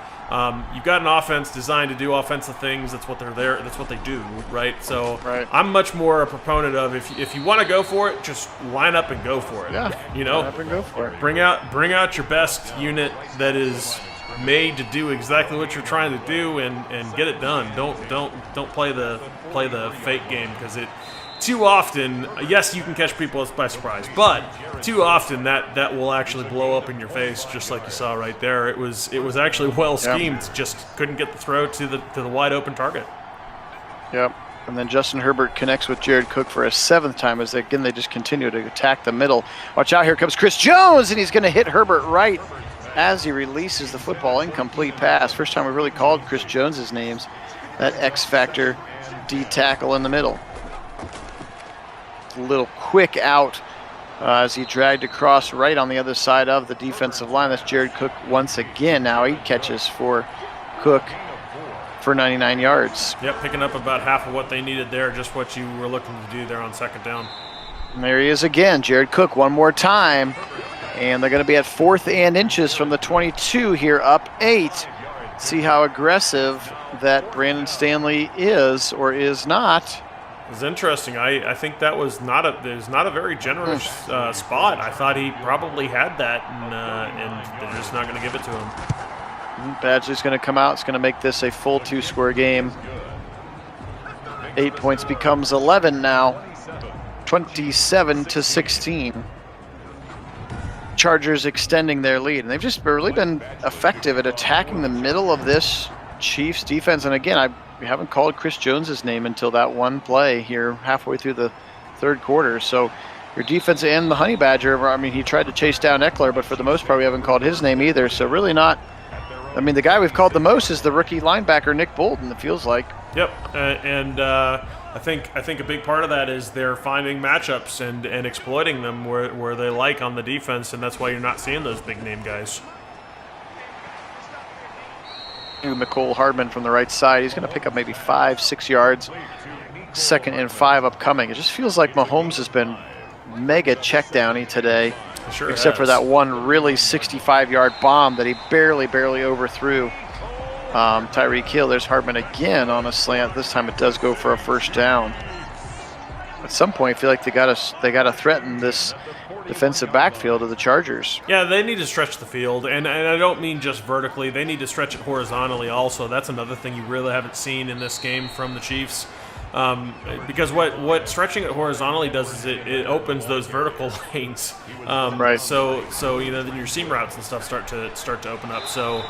You've got an offense designed to do offensive things. That's what they're there. That's what they do, right? So I'm much more a proponent of if you want to go for it, just line up and go for it. Yeah, line up and go for it. Bring out your best unit that is made to do exactly what you're trying to do and get it done. Don't play the fake game, because too often, yes, you can catch people by surprise, but too often that will actually blow up in your face, just like you saw right there. It was actually well schemed, just couldn't get the throw to the wide open target. Yep. And then Justin Herbert connects with Jared Cook for a 7th time as they just continue to attack the middle. Watch out, here comes Chris Jones, and he's going to hit Herbert right as he releases the football. Incomplete pass. First time we really called Chris Jones's names. That X-Factor D tackle in the middle. A little quick out as he dragged across right on the other side of the defensive line. That's Jared Cook once again. Now 8 catches for Cook for 99 yards. Yep, picking up about half of what they needed there, just what you were looking to do there on second down. And there he is again, Jared Cook one more time. And they're going to be at 4th and inches from the 22 here, up 8. See how aggressive that Brandon Stanley is or is not. It's interesting. I think that was not a very generous spot. I thought he probably had that, and they're just not going to give it to him. Badgley's going to come out. It's going to make this a full 2-score game. 8 points becomes 11 now. 27-16. Chargers extending their lead, and they've just really been effective at attacking the middle of this Chiefs defense. And again, we haven't called Chris Jones's name until that one play here halfway through the 3rd quarter. So your defense and the Honey Badger, he tried to chase down Eckler, but for the most part we haven't called his name either. So really not. The guy we've called the most is the rookie linebacker Nick Bolton, it feels like. Yep, I think a big part of that is they're finding matchups and exploiting them where they like on the defense, and that's why you're not seeing those big name guys. McCole Hardman from the right side. He's going to pick up maybe 5-6 yards. 2nd and 5 upcoming. It just feels like Mahomes has been mega check-downy today. Sure except for that one really 65-yard bomb that he barely overthrew Tyreek Hill. There's Hardman again on a slant. This time it does go for a 1st down. At some point, I feel like they gotta threaten this defensive backfield of the Chargers. Yeah, they need to stretch the field, and I don't mean just vertically. They need to stretch it horizontally also. That's another thing you really haven't seen in this game from the Chiefs. Because what stretching it horizontally does is it opens those vertical lanes. Right. So then your seam routes and stuff start to open up. So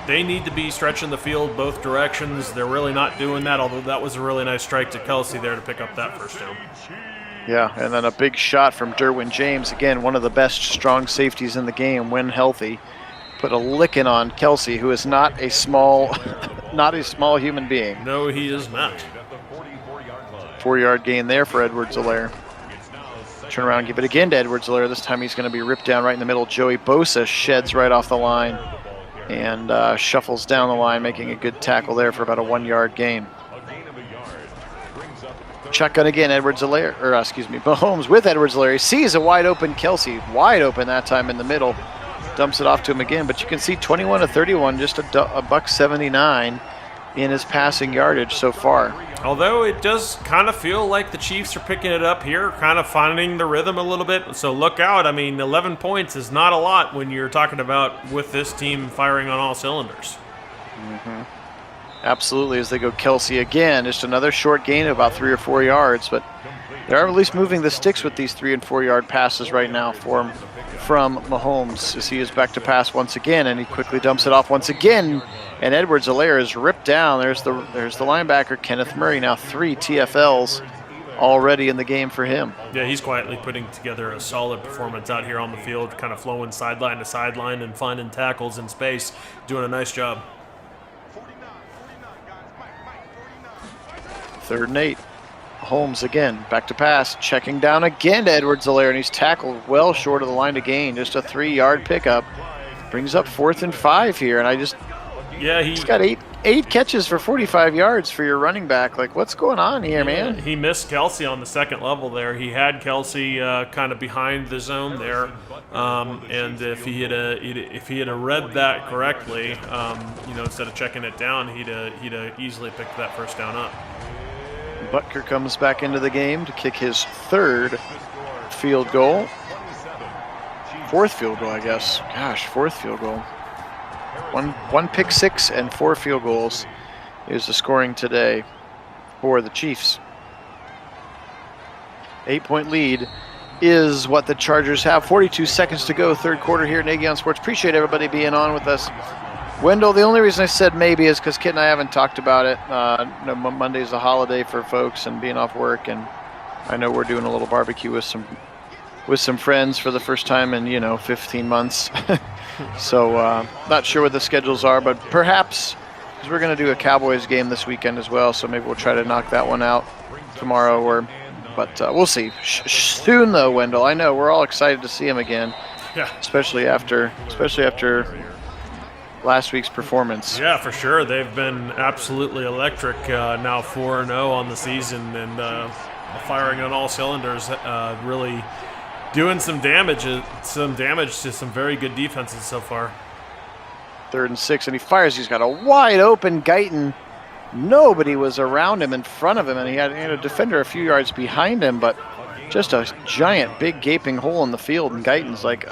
they need to be stretching the field both directions. They're really not doing that. Although that was a really nice strike to Kelsey there to pick up that 1st down. Yeah, and then a big shot from Derwin James, again one of the best strong safeties in the game when healthy. Put a licking on Kelsey, who is not a small human being. No, he is not. 4-yard gain there for Edwards-Helaire. Turn around and give it again to Edwards-Helaire. This time he's going to be ripped down right in the middle. Joey Bosa sheds right off the line and shuffles down the line, making a good tackle there for about a 1-yard gain. Shotgun again, Mahomes with Edwards-Helaire. He sees a wide open Kelsey, wide open that time in the middle. Dumps it off to him again, but you can see 21-31, just a $179 in his passing yardage so far. Although it does kind of feel like the Chiefs are picking it up here, kind of finding the rhythm a little bit. So look out. 11 points is not a lot when you're talking about with this team firing on all cylinders. Mm-hmm. Absolutely, as they go Kelsey again. Just another short gain of about 3 or 4 yards, but they are at least moving the sticks with these 3- and 4-yard passes right now from Mahomes, as he is back to pass once again, and he quickly dumps it off once again, and Edwards-Helaire is ripped down. There's the linebacker, Kenneth Murray, now 3 TFLs already in the game for him. Yeah, he's quietly putting together a solid performance out here on the field, kind of flowing sideline to sideline and finding tackles in space, doing a nice job. 3rd and 8. Mahomes again, back to pass, checking down again to Edwards-Helaire, and he's tackled well short of the line to gain. Just a 3-yard pickup. Brings up 4th and 5 here, and he's got eight catches for 45 yards for your running back. Like, what's going on here, man? He missed Kelsey on the second level there. He had Kelsey kind of behind the zone there, and if he had read that correctly, instead of checking it down, he'd easily picked that first down up. Butker comes back into the game to kick his 3rd field goal. 4th field goal, I guess. Gosh, 4th field goal. One pick six and 4 field goals is the scoring today for the Chiefs. 8-point lead is what the Chargers have. 42 seconds to go, 3rd quarter here at Nagy on Sports. Appreciate everybody being on with us. Wendell, the only reason I said maybe is because Kit and I haven't talked about it. Monday's a holiday for folks and being off work, and I know we're doing a little barbecue with some friends for the first time in 15 months. So not sure what the schedules are, but perhaps because we're going to do a Cowboys game this weekend as well, so maybe we'll try to knock that one out tomorrow. But we'll see. Soon though, Wendell. I know we're all excited to see him again. Yeah. Especially after last week's performance. Yeah, for sure. They've been absolutely electric. Now 4-0 on the season, and firing on all cylinders. Really doing some damage to some very good defenses so far. 3rd and 6, and he fires. He's got a wide open Guyton. Nobody was around him in front of him, and he had a defender a few yards behind him, but just a giant, big, gaping hole in the field. And Guyton's like,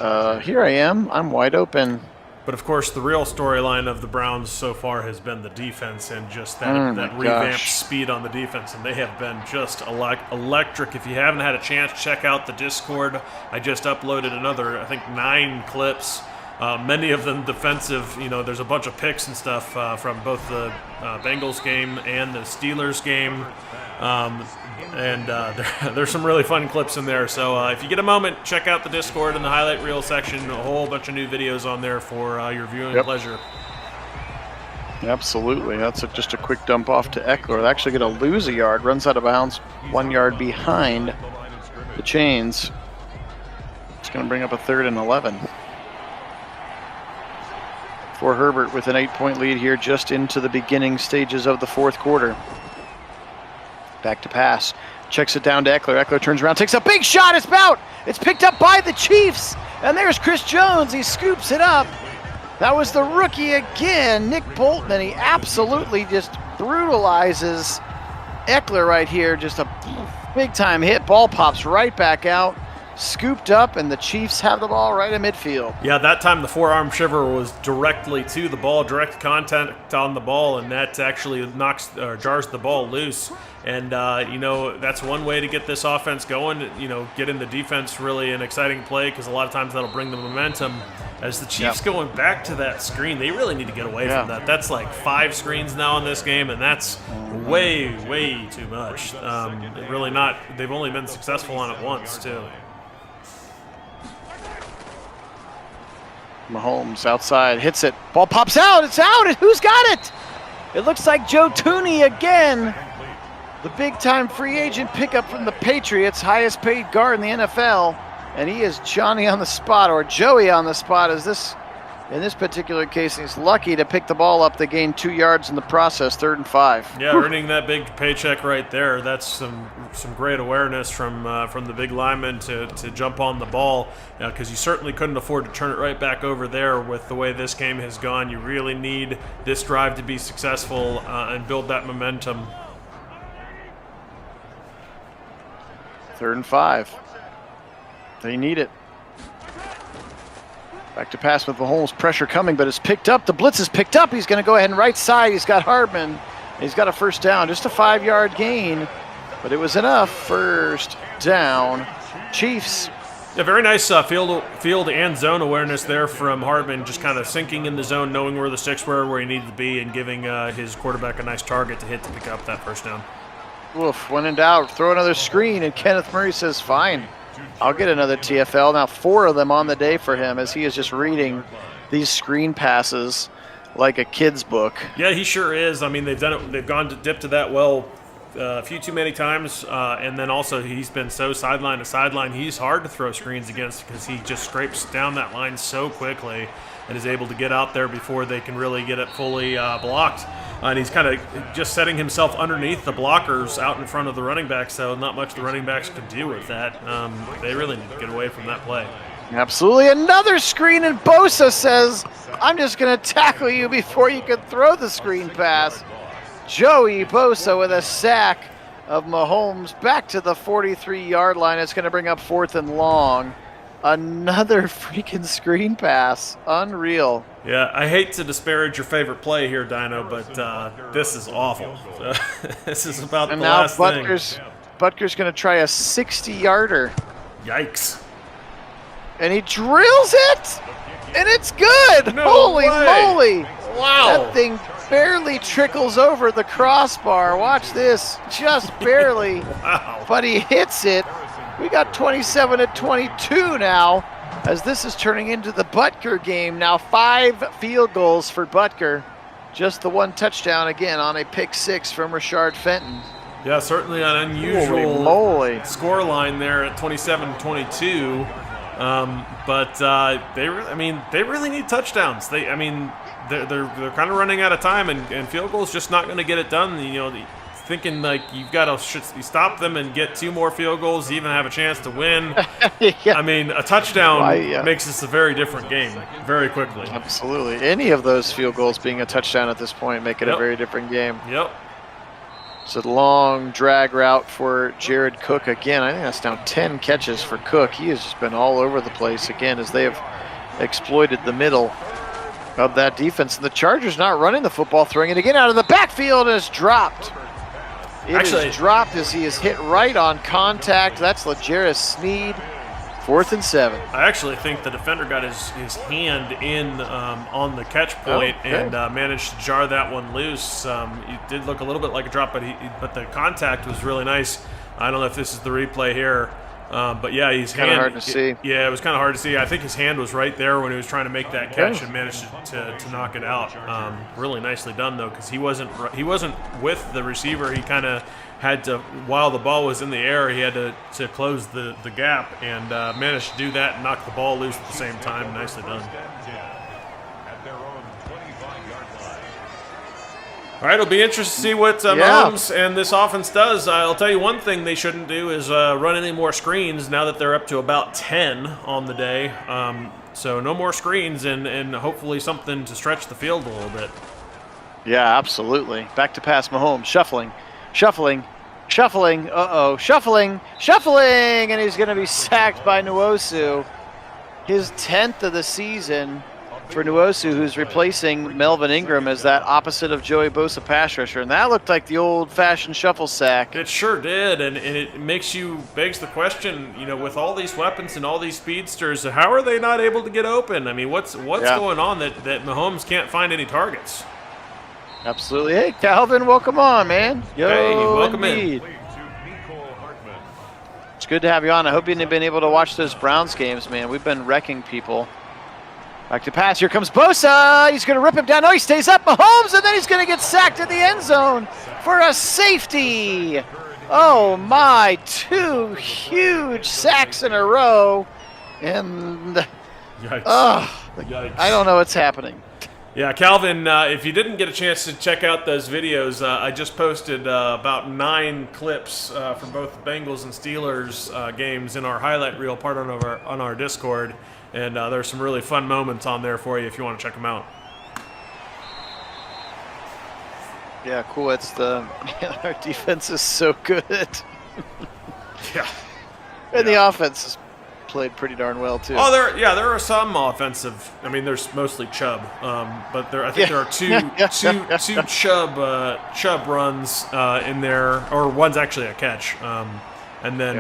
here I am. I'm wide open. But, of course, the real storyline of the Browns so far has been the defense and just that revamped speed on the defense. And they have been just electric. If you haven't had a chance, check out the Discord. I just uploaded another, I think, 9 clips. Many of them defensive. There's a bunch of picks and stuff from both the Bengals game and the Steelers game. There's some really fun clips in there. So if you get a moment, check out the Discord and the highlight reel section. A whole bunch of new videos on there for your viewing pleasure. Absolutely. That's just a quick dump off to Eckler. They're actually going to lose a yard. Runs out of bounds 1 yard behind the chains. It's going to bring up a 3rd and 11. For Herbert with an 8-point lead here just into the beginning stages of the 4th quarter. Back to pass. Checks it down to Eckler. Eckler turns around, takes a big shot. It's picked up by the Chiefs. And there's Chris Jones. He scoops it up. That was the rookie again, Nick Bolton, and he absolutely just brutalizes Eckler right here. Just a big-time hit. Ball pops right back out. Scooped up, and the Chiefs have the ball right in midfield. Yeah, that time the forearm shiver was directly to the ball, direct contact on the ball, and that actually jars the ball loose. And, that's one way to get this offense going, getting the defense really an exciting play, because a lot of times that'll bring the momentum. As the Chiefs going back to that screen, they really need to get away from that. That's like 5 screens now in this game, and that's way, way too much. They've only been successful on it once, too. Mahomes outside, hits it. Ball pops out. It's out. Who's got it? It looks like Joe Thuney again. The big-time free agent pickup from the Patriots, highest paid guard in the NFL. And he is Johnny on the spot, or Joey on the spot, in this particular case. He's lucky to pick the ball up. They gained 2 yards in the process, 3rd and 5. Yeah, earning that big paycheck right there. That's some great awareness from the big lineman to jump on the ball, because you certainly couldn't afford to turn it right back over there with the way this game has gone. You really need this drive to be successful and build that momentum. 3rd and 5. They need it. Back to pass with Mahomes. Pressure coming, but it's picked up. The blitz is picked up. He's going to go ahead and right side. He's got Hardman. He's got a first down. Just a 5-yard gain, but it was enough. First down, Chiefs. Yeah, very nice field and zone awareness there from Hardman, just kind of sinking in the zone, knowing where the sticks were, where he needed to be, and giving his quarterback a nice target to hit to pick up that first down. Oof, when in doubt, throw another screen, and Kenneth Murray says, fine, I'll get another TFL. Now 4 of them on the day for him as he is just reading these screen passes like a kid's book. Yeah, he sure is. I mean, they've done it. They've gone to dip to that well a few too many times, and then also he's been so sideline to sideline. He's hard to throw screens against because he just scrapes down that line so quickly and is able to get out there before they can really get it fully blocked. And he's kind of just setting himself underneath the blockers out in front of the running backs, so not much the running backs could do with that. They really need to get away from that play. Absolutely. Another screen, and Bosa says, I'm just going to tackle you before you can throw the screen pass. Joey Bosa with a sack of Mahomes back to the 43-yard line. It's going to bring up 4th and long. Another freaking screen pass. Unreal. Yeah, I hate to disparage your favorite play here, Dino, but this is awful. This is about and the now last Butker's going to try a 60-yarder. Yikes. And he drills it, and it's good. No Holy way. moly. Wow. That thing barely trickles over the crossbar. Watch this, just barely. Wow. But he hits it. We got 27-22 now, as this is turning into the Butker game. Now 5 field goals for Butker. Just the 1 touchdown again on a pick 6 from Rashard Fenton. Yeah, certainly an unusual Holy moly. score line there at 27-22. But they really need touchdowns. They're kind of running out of time, and field goals just not going to get it done. Thinking like you've got to stop them and get 2 more field goals to even have a chance to win. Yeah. I mean, a touchdown makes this a very different game very quickly. Absolutely. Any of those field goals being a touchdown at this point make it a very different game. Yep. It's a long drag route for Jared Cook again. I think that's now 10 catches for Cook. He has just been all over the place again as they have exploited the middle of that defense. And the Chargers not running the football, throwing it again out of the backfield, and it's dropped. It is dropped as he is hit right on contact. That's LeJarris Sneed. 4th and 7. I actually think the defender got his hand in on the catch point and managed to jar that one loose. It did look a little bit like a drop, but the contact was really nice. I don't know if this is the replay here, but yeah, his hand. Kind of hard to see. Yeah, it was kind of hard to see. I think his hand was right there when he was trying to make that catch and managed to knock it out. Really nicely done though, because he wasn't with the receiver. He kind of had to, while the ball was in the air, he had to close the gap and managed to do that and knock the ball loose at the same time. Nicely done. All right, it'll be interesting to see what Mahomes and this offense does. I'll tell you one thing they shouldn't do is run any more screens now that they're up to about 10 on the day. So no more screens and hopefully something to stretch the field a little bit. Yeah, absolutely. Back to pass Mahomes, shuffling, shuffling, and he's going to be sacked by Nwosu. His 10th of the season for Nwosu, who's replacing Melvin Ingram as that opposite of Joey Bosa pass rusher. And that looked like the old-fashioned shuffle sack. It sure did, and it begs the question, with all these weapons and all these speedsters, how are they not able to get open? I mean, what's going on that Mahomes can't find any targets? Absolutely. Hey, Calvin, welcome on, man. Hey, welcome in. It's good to have you on. I hope you've been able to watch those Browns games, man. We've been wrecking people. Back to pass. Here comes Bosa. He's going to rip him down. No, he stays up. Mahomes, and then he's going to get sacked in the end zone for a safety. Oh, my. 2 huge sacks in a row. And Yikes. I don't know what's happening. Yeah, Calvin, if you didn't get a chance to check out those videos, I just posted about 9 clips from both the Bengals and Steelers games in our highlight reel part on our Discord. And there's some really fun moments on there for you if you want to check them out. Yeah, cool. Our defense is so good. Yeah. And the offense has played pretty darn well too. Oh, there are some offensive. I mean, there's mostly Chubb, but I think there are two Chubb runs in there, or one's actually a catch. And then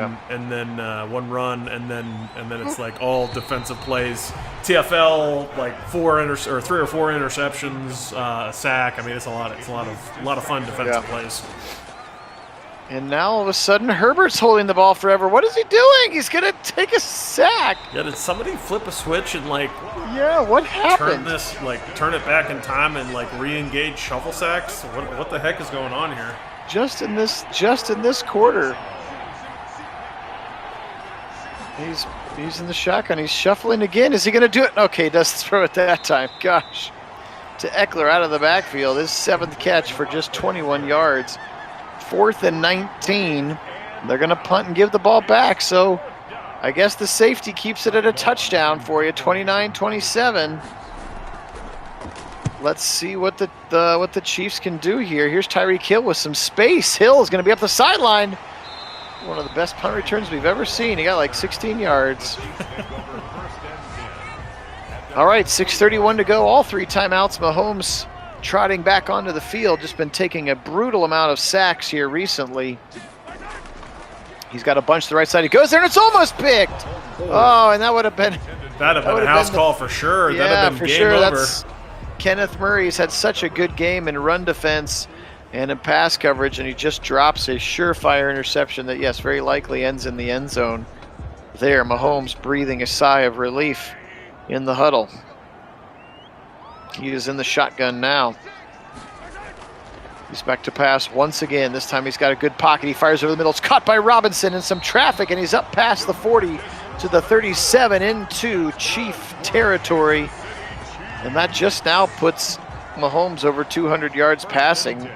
one run, and then it's like all defensive plays. TFL, like 3 or 4 interceptions, a sack. I mean, it's a lot of fun defensive plays. And now all of a sudden, Herbert's holding the ball forever. What is he doing? He's going to take a sack. Yeah, did somebody flip a switch and Yeah, what happened? turn it back in time and re-engage shuffle sacks? What the heck is going on here? Just in this quarter. He's in the shotgun. He's shuffling again. Is he going to do it? Okay, he doesn't throw it that time. Gosh. To Eckler out of the backfield. His 7th catch for just 21 yards. 4th and 19. They're going to punt and give the ball back. So I guess the safety keeps it at a touchdown for you. 29-27. Let's see what the Chiefs can do here. Here's Tyreek Hill with some space. Hill is going to be up the sideline. One of the best punt returns we've ever seen. He got 16 yards. All right, 6:31 to go. All 3 timeouts. Mahomes trotting back onto the field. Just been taking a brutal amount of sacks here recently. He's got a bunch to the right side. He goes there, and it's almost picked. Oh, and that would have been... That'd have been a house call for sure. Yeah, that'd have been game over. That's Kenneth Murray's had such a good game in run defense and in pass coverage, and he just drops a surefire interception that, yes, very likely ends in the end zone. There, Mahomes breathing a sigh of relief in the huddle. He is in the shotgun now. He's back to pass once again. This time he's got a good pocket. He fires over the middle. It's caught by Robinson in some traffic, and he's up past the 40 to the 37 into Chief territory. And that just now puts Mahomes over 200 yards passing.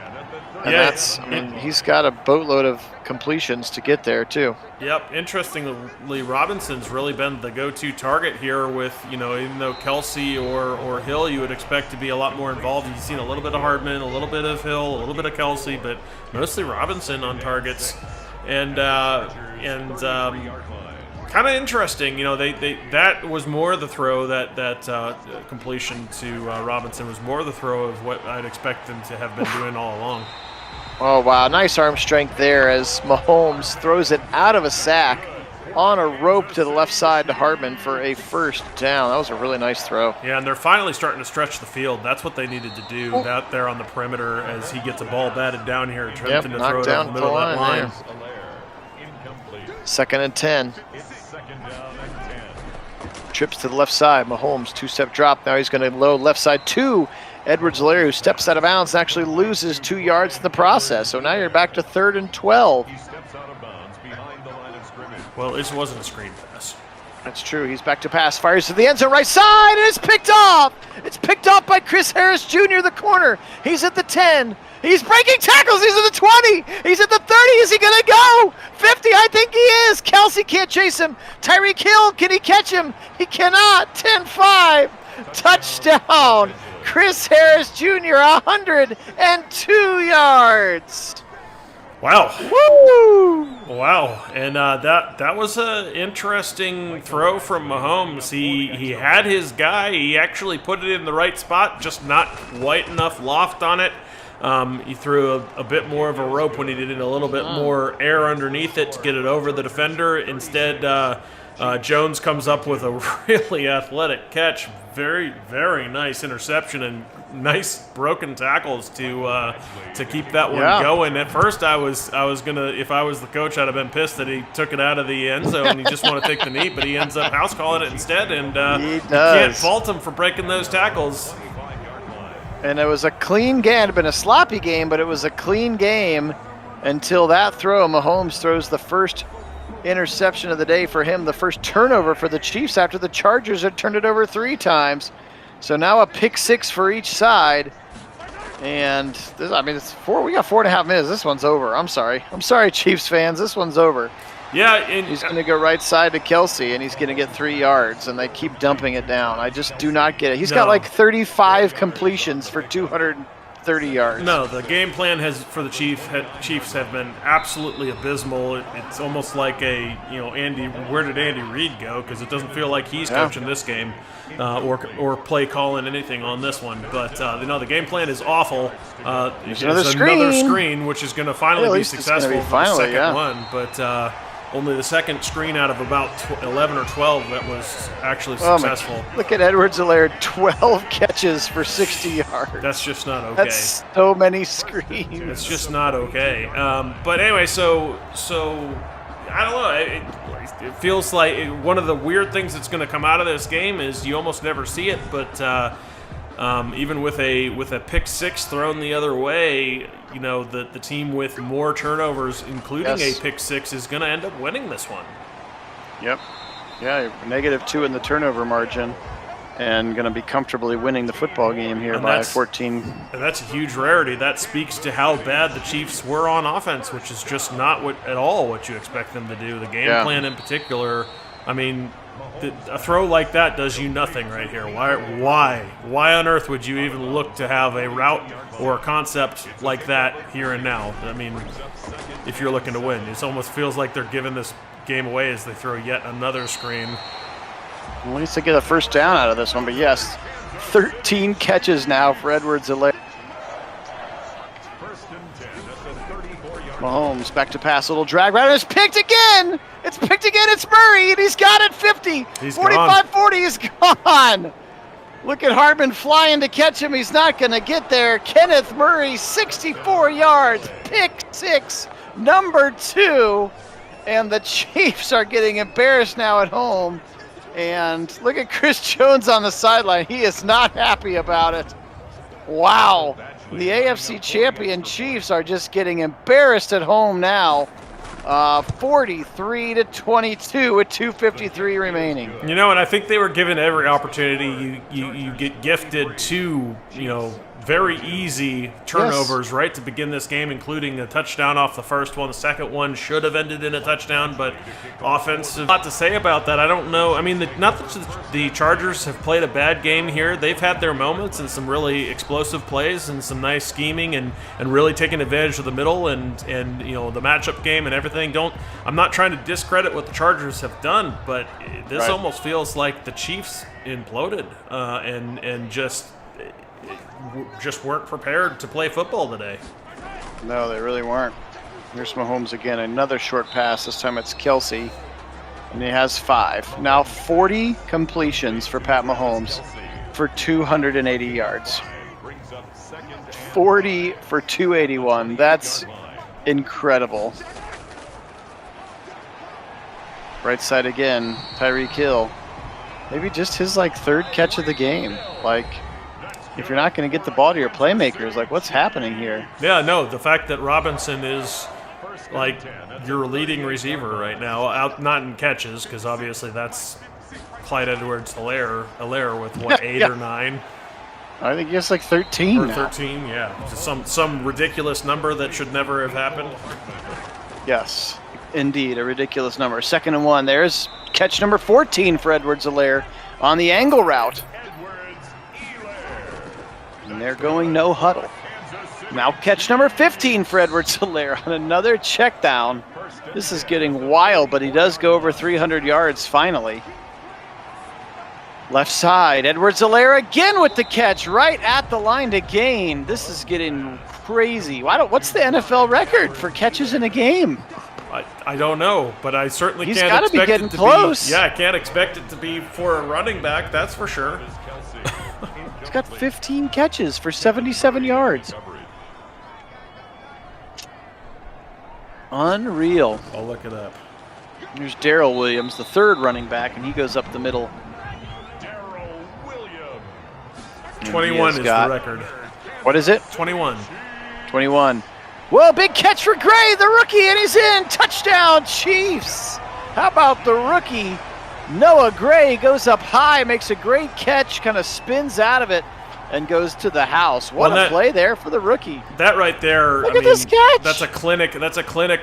And he's got a boatload of completions to get there too. Yep. Interestingly, Robinson's really been the go-to target here with, even though Kelsey or Hill you would expect to be a lot more involved. You've seen a little bit of Hardman, a little bit of Hill, a little bit of Kelsey, but mostly Robinson on targets. And kind of interesting, that was more the throw, that completion to Robinson was more the throw of what I'd expect them to have been doing all along. Oh, wow. Nice arm strength there as Mahomes throws it out of a sack on a rope to the left side to Hardman for a first down. That was a really nice throw. Yeah, and they're finally starting to stretch the field. That's what they needed to do out there on the perimeter as he gets a ball batted down here, attempting to throw it down the middle of that line. 2nd and 10. Trips to the left side. Mahomes, 2-step drop. Now he's going to load left side 2. Edwards-Helaire, who steps out of bounds, and actually loses 2 yards in the process. So now you're back to 3rd and 12. Well, this wasn't a screen pass. That's true. He's back to pass. Fires to the end zone right side, and it's picked off. It's picked off by Chris Harris Jr., the corner. He's at the 10. He's breaking tackles. He's at the 20. He's at the 30. Is he going to go? 50, I think he is. Kelsey can't chase him. Tyreek Hill, can he catch him? He cannot. 10-5. Touchdown. Chris Harris Jr., 102 yards. Wow. Woo! Wow. And that was an interesting throw from Mahomes. He had his guy. He actually put it in the right spot, just not quite enough loft on it. He threw a bit more of a rope when he did a little bit more air underneath it to get it over the defender. Instead, Jones comes up with a really athletic catch. Very, very nice interception and nice broken tackles to keep that one going. At first, I was gonna, if I was the coach, I'd have been pissed that he took it out of the end zone. He just wanted to take the knee, but he ends up house calling it instead, and you can't fault him for breaking those tackles. And it was a clean game. It had been a sloppy game, but it was a clean game until that throw. Mahomes throws the first interception of the day for him, the first turnover for the Chiefs after the Chargers had turned it over 3 times. So now a pick 6 for each side. And this, it's 4. We got 4.5 minutes. This one's over. I'm sorry, Chiefs fans. This one's over. Yeah, and he's going to go right side to Kelsey, and he's going to get 3 yards, and they keep dumping it down. I just do not get it. He's got 35 completions for 230 yards. No, the game plan for the Chiefs have been absolutely abysmal. It's almost like Andy. Where did Andy Reid go? Because it doesn't feel like he's coaching this game, or play calling anything on this one. But the game plan is awful. There's another screen, which is going to finally be successful for the second one. But only the second screen out of about 11 or 12 that was actually successful. Look at Edwards-Helaire, 12 catches for 60 yards. That's just not okay. That's so many screens. It's just not okay. But anyway, so I don't know. It feels like one of the weird things that's going to come out of this game is you almost never see it, but even with a pick six thrown the other way, you know, the team with more turnovers, including a pick six, is going to end up winning this one. Yep. Yeah, -2 in the turnover margin, and going to be comfortably winning the football game here by 14. And that's a huge rarity. That speaks to how bad the Chiefs were on offense, which is just not at all what you expect them to do. The game plan in particular, I mean, a throw like that does you nothing right here. Why on earth would you even look to have a route or a concept like that here and now? I mean, if you're looking to win, it almost feels like they're giving this game away as they throw yet another screen. At least they get a first down out of this one, but yes, 13 catches now for Edwards-Helaire. Mahomes back to pass, a little drag route, and it's picked again! It's picked again, it's Murray, and he's got it, 50. He's 45-40, he's gone! Look at Hardman flying to catch him, he's not gonna get there. Kenneth Murray, 64 yards, pick six, number 2. And the Chiefs are getting embarrassed now at home. And look at Chris Jones on the sideline, he is not happy about it. Wow. The AFC champion Chiefs are just getting embarrassed at home now. 43-22 with 2:53 remaining. You know, and I think they were given every opportunity. You get gifted two, you know, very easy turnovers right to begin this game, including a touchdown off the first one. The second one should have ended in a touchdown, but offensive. A lot to say about that. I don't know. I mean, not that the Chargers have played a bad game here. They've had their moments and some really explosive plays and some nice scheming and really taking advantage of the middle and you know, the matchup game and everything. I'm not trying to discredit what the Chargers have done, but this almost feels like the Chiefs imploded and just weren't prepared to play football today. No, they really weren't. Here's Mahomes again, another short pass. This time it's Kelsey, and he has 5. Now 40 completions for Pat Mahomes for 280 yards. 40 for 281. That's incredible. Right side again, Tyreek Hill. Maybe just his third catch of the game. If you're not going to get the ball to your playmakers, what's happening here? Yeah, no, the fact that Robinson is your leading receiver right now, out not in catches, because obviously that's Clyde Edwards-Helaire with what, 8 or 9? I think he has 13 or now. 13, yeah. Some ridiculous number that should never have happened. Yes, indeed, a ridiculous number. 2nd and 1. There's catch number 14 for Edwards-Helaire on the angle route. And they're going no huddle. Now catch number 15 for Edwards-Helaire on another check down. This is getting wild, but he does go over 300 yards finally. Left side, Edwards-Helaire again with the catch right at the line to gain. This is getting crazy. What's the NFL record for catches in a game? I don't know, but I certainly He's can't gotta expect be getting it to close. be. Yeah, I can't expect it to be for a running back, that's for sure. He's got 15 catches for 77 yards. Unreal. I'll look it up. Here's Darrell Williams, the 3rd running back, and he goes up the middle. 21 is the record. What is it? 21. 21. Whoa, big catch for Gray, the rookie, and he's in. Touchdown, Chiefs. How about the rookie? Noah Gray goes up high, makes a great catch, kind of spins out of it, and goes to the house. What a play there for the rookie. That right there, Look at this catch. That's a clinic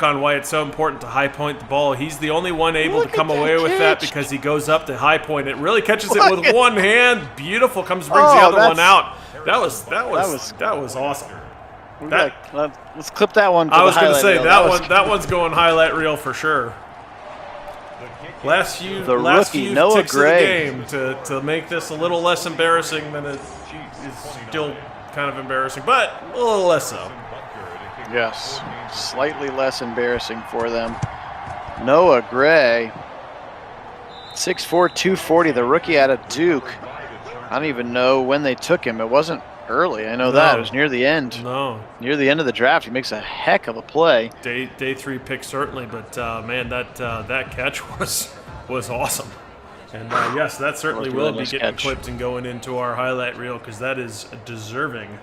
on why it's so important to high point the ball. He's the only one able to come away with that because he goes up to high point. It really catches it with one hand. Beautiful, brings the other one out. That was awesome. Let's clip that one. I was going to say that one's going highlight reel for sure. Last few Noah ticks Gray. of the game to make this a little less embarrassing than it is still kind of embarrassing, but a little less so. Yes, slightly less embarrassing for them. Noah Gray. 6'4", 240, the rookie out of Duke. I don't even know when they took him. It wasn't early. I know that. It was near the end. No. Near the end of the draft. He makes a heck of a play. Day 3 pick certainly, but man, that catch was awesome. And yes, that certainly will be getting clipped and going into our highlight reel because that is deserving.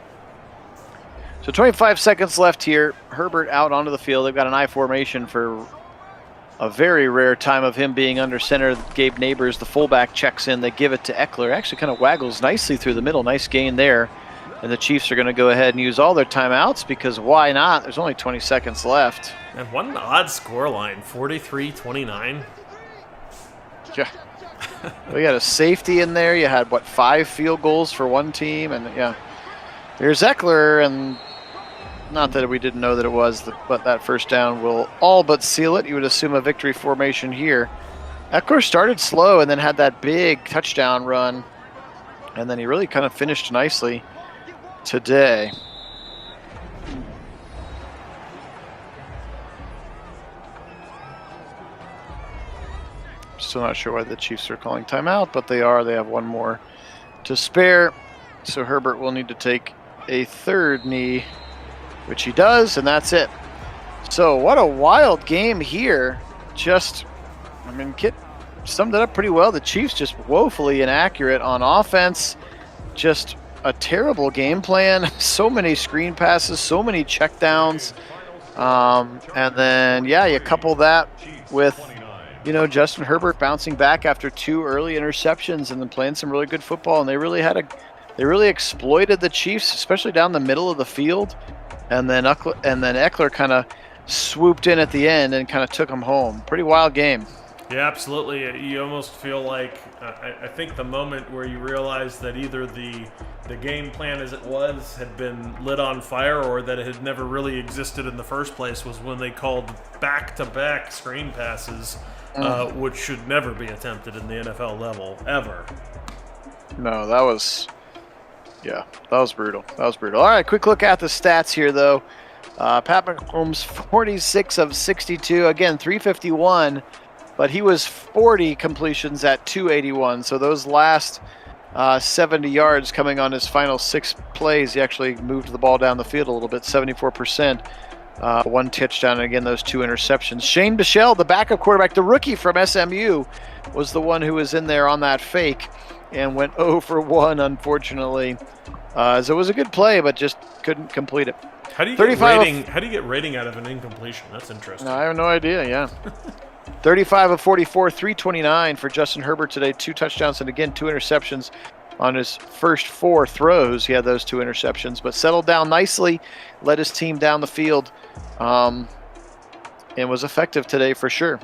So 25 seconds left here. Herbert out onto the field. They've got an I formation for a very rare time of him being under center. Gabe Neighbors, the fullback, checks in. They give it to Eckler. Actually kind of waggles nicely through the middle. Nice gain there. And the Chiefs are going to go ahead and use all their timeouts because why not? There's only 20 seconds left. And what an odd score line, 43-29. Yeah. We got a safety in there. You had, 5 field goals for one team? And, yeah. Here's Eckler, and not that we didn't know that it was, but that first down will all but seal it. You would assume a victory formation here. Eckler started slow and then had that big touchdown run, and then he really kind of finished nicely today. Still not sure why the Chiefs are calling timeout, but they are. They have one more to spare. So Herbert will need to take a third knee, which he does, and that's it. So what a wild game here. Kit summed it up pretty well. The Chiefs just woefully inaccurate on offense. Just a terrible game plan. So many screen passes, so many checkdowns. And then, you couple that with Justin Herbert bouncing back after 2 early interceptions and then playing some really good football, and they really exploited the Chiefs, especially down the middle of the field. And then Eckler kind of swooped in at the end and kind of took them home. Pretty wild game. Yeah, absolutely. You almost feel like I think the moment where you realize that either the game plan as it was had been lit on fire or that it had never really existed in the first place was when they called back-to-back screen passes. Which should never be attempted in the NFL level, ever. No, that was brutal. All right, quick look at the stats here, though. Pat Mahomes, 46 of 62. Again, 351, but he was 40 completions at 281. So those last 70 yards coming on his final 6 plays, he actually moved the ball down the field a little bit, 74%. 1 touchdown, and again, those 2 interceptions. Shane Bichelle, the backup quarterback, the rookie from SMU, was the one who was in there on that fake and went 0 for 1, unfortunately. So it was a good play, but just couldn't complete it. How do you get rating out of an incompletion? That's interesting. I have no idea, yeah. 35 of 44, 329 for Justin Herbert today. 2 touchdowns, and again, 2 interceptions. On his first 4 throws, he had those 2 interceptions, but settled down nicely, led his team down the field, and was effective today for sure.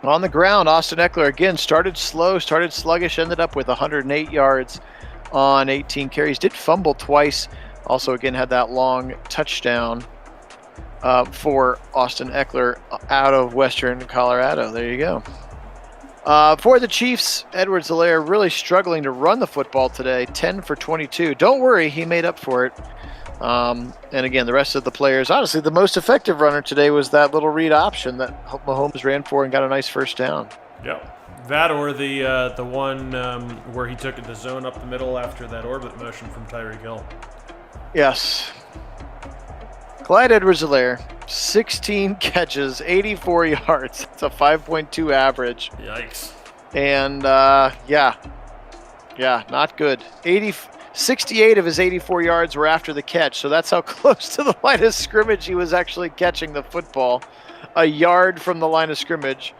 On the ground, Austin Eckler again started slow, started sluggish, ended up with 108 yards on 18 carries. Did fumble twice. Also, again, had that long touchdown for Austin Eckler out of Western Colorado. There you go. For the Chiefs, Edwards-Helaire really struggling to run the football today, 10 for 22. Don't worry, he made up for it. And again, the rest of the players, honestly, the most effective runner today was that little read option that Mahomes ran for and got a nice first down. Yep. That or the one where he took the zone up the middle after that orbit motion from Tyreek Hill. Yes. Clyde Edwards-Helaire, 16 catches, 84 yards. It's a 5.2 average. Yikes. And, not good. 68 of his 84 yards were after the catch, so that's how close to the line of scrimmage he was actually catching the football. A yard from the line of scrimmage.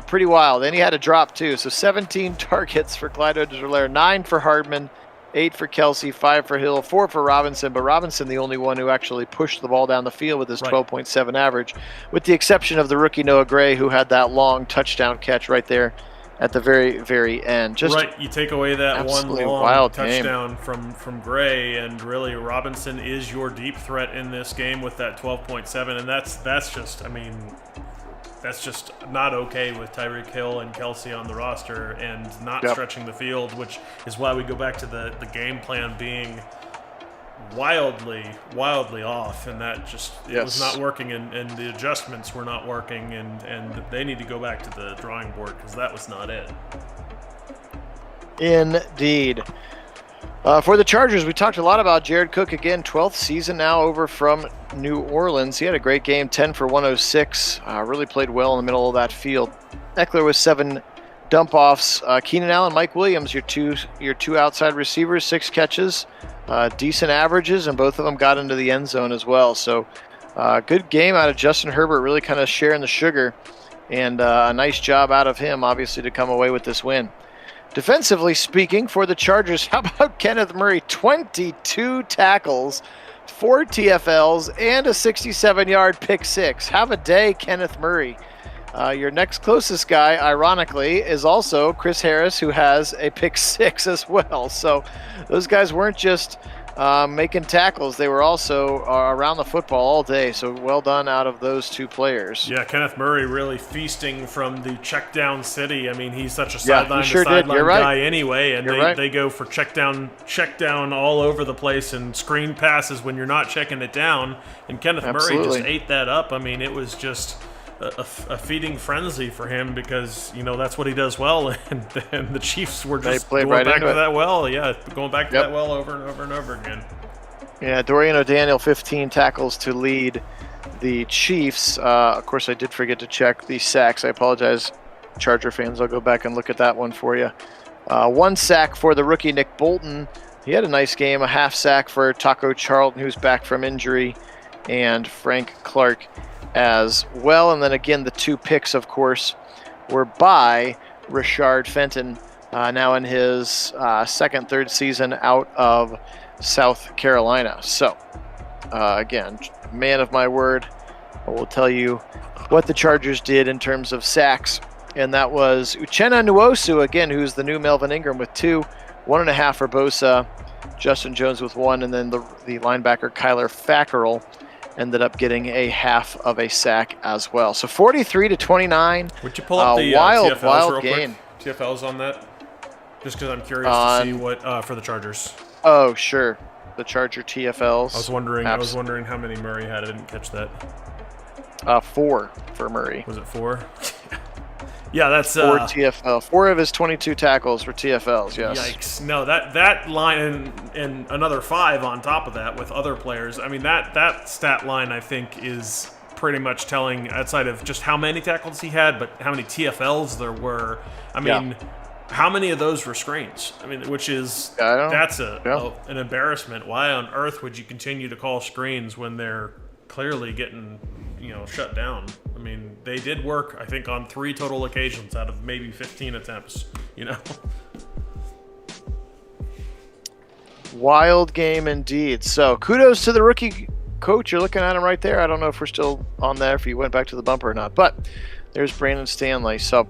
Pretty wild. And he had a drop, too. So 17 targets for Clyde Edwards-Helaire, 9 for Hardman, 8 for Kelsey, 5 for Hill, 4 for Robinson, but Robinson the only one who actually pushed the ball down the field with his 12.7 average, with the exception of the rookie Noah Gray, who had that long touchdown catch right there at the very, very end. Just you take away that one long wild touchdown from Gray, and really Robinson is your deep threat in this game with that 12.7, and that's just not okay with Tyreek Hill and Kelsey on the roster and not stretching the field, which is why we go back to the game plan being wildly off, and that just it was Yes. not working, and the adjustments were not working, and they need to go back to the drawing board because that was not it. Indeed. For the Chargers, we talked a lot about Jared Cook again, 12th season now over from New Orleans. He had a great game, 10 for 106, really played well in the middle of that field. Eckler with 7 dump-offs. Keenan Allen, Mike Williams, your two outside receivers, 6 catches, decent averages, and both of them got into the end zone as well. So good game out of Justin Herbert, really kind of sharing the sugar, and a nice job out of him, obviously, to come away with this win. Defensively speaking, for the Chargers, how about Kenneth Murray? 22 tackles, 4 TFLs, and a 67-yard pick six. Have a day, Kenneth Murray. Your next closest guy, ironically, is also Chris Harris, who has a pick six as well. So those guys weren't just making tackles. They were also around the football all day. So well done out of those 2 players. Yeah, Kenneth Murray really feasting from the check down city. I mean, he's such a Yeah, sideline he sure to did. sideline You're right. guy anyway, and You're right. they go for check down all over the place and screen passes when you're not checking it down. And Kenneth Murray Absolutely. just ate that up. I mean, it was just a feeding frenzy for him because that's what he does well, and the Chiefs were just played going right back into to it. that well. Yeah, going back to Yep. that well over and over and over again. Yeah, Dorian O'Daniel, 15 tackles to lead the Chiefs. Of course, I did forget to check the sacks. I apologize, Charger fans. I'll go back and look at that one for you. 1 sack for the rookie Nick Bolton. He had a nice game. A half sack for Taco Charlton, who's back from injury, and Frank Clark as well. And then again, the 2 picks, of course, were by Rashard Fenton, now in his second, third season out of South Carolina. So, again, man of my word, I will tell you what the Chargers did in terms of sacks, and that was Uchenna Nwosu, again, who's the new Melvin Ingram with 2, 1.5 for Bosa, Justin Jones with 1, and then the linebacker Kyler Fackrell ended up getting a half of a sack as well. So 43-29. Would you pull up the wild TFLs real game. quick? TFLs on that? Just because I'm curious to see what for the Chargers. Oh, sure. The Charger TFLs. I was wondering how many Murray had. I didn't catch that. 4 for Murray. Was it 4? Yeah, that's 4 TFL. 4 of his 22 tackles were TFLs. Yes. Yikes! No, that line and another 5 on top of that with other players. I mean, that stat line I think is pretty much telling, outside of just how many tackles he had, but how many TFLs there were. I mean, how many of those were screens? I mean, which is that's an embarrassment. Why on earth would you continue to call screens when they're clearly getting shut down? I mean, they did work, I think, on 3 total occasions out of maybe 15 attempts. Wild game indeed. So kudos to the rookie coach. You're looking at him right there. I don't know if we're still on there, if you went back to the bumper or not, but there's Brandon Stanley. So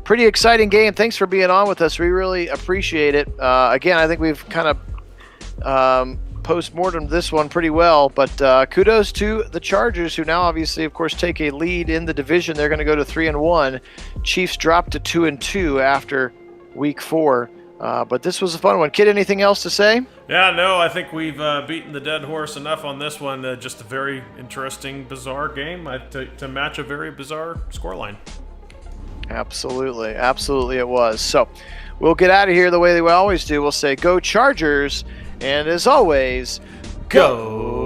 pretty exciting game. Thanks for being on with us. We really appreciate it. Again, I think we've kind of post-mortem this one pretty well, but kudos to the Chargers, who now obviously, of course, take a lead in the division. They're going to go to 3-1. Chiefs dropped to 2-2 after week 4. But this was a fun one. Kid, anything else to say? Yeah, no, I think we've beaten the dead horse enough on this one. Just a very interesting, bizarre game to match a very bizarre scoreline. Absolutely. Absolutely it was. So we'll get out of here the way we always do. We'll say, go Chargers. And as always, go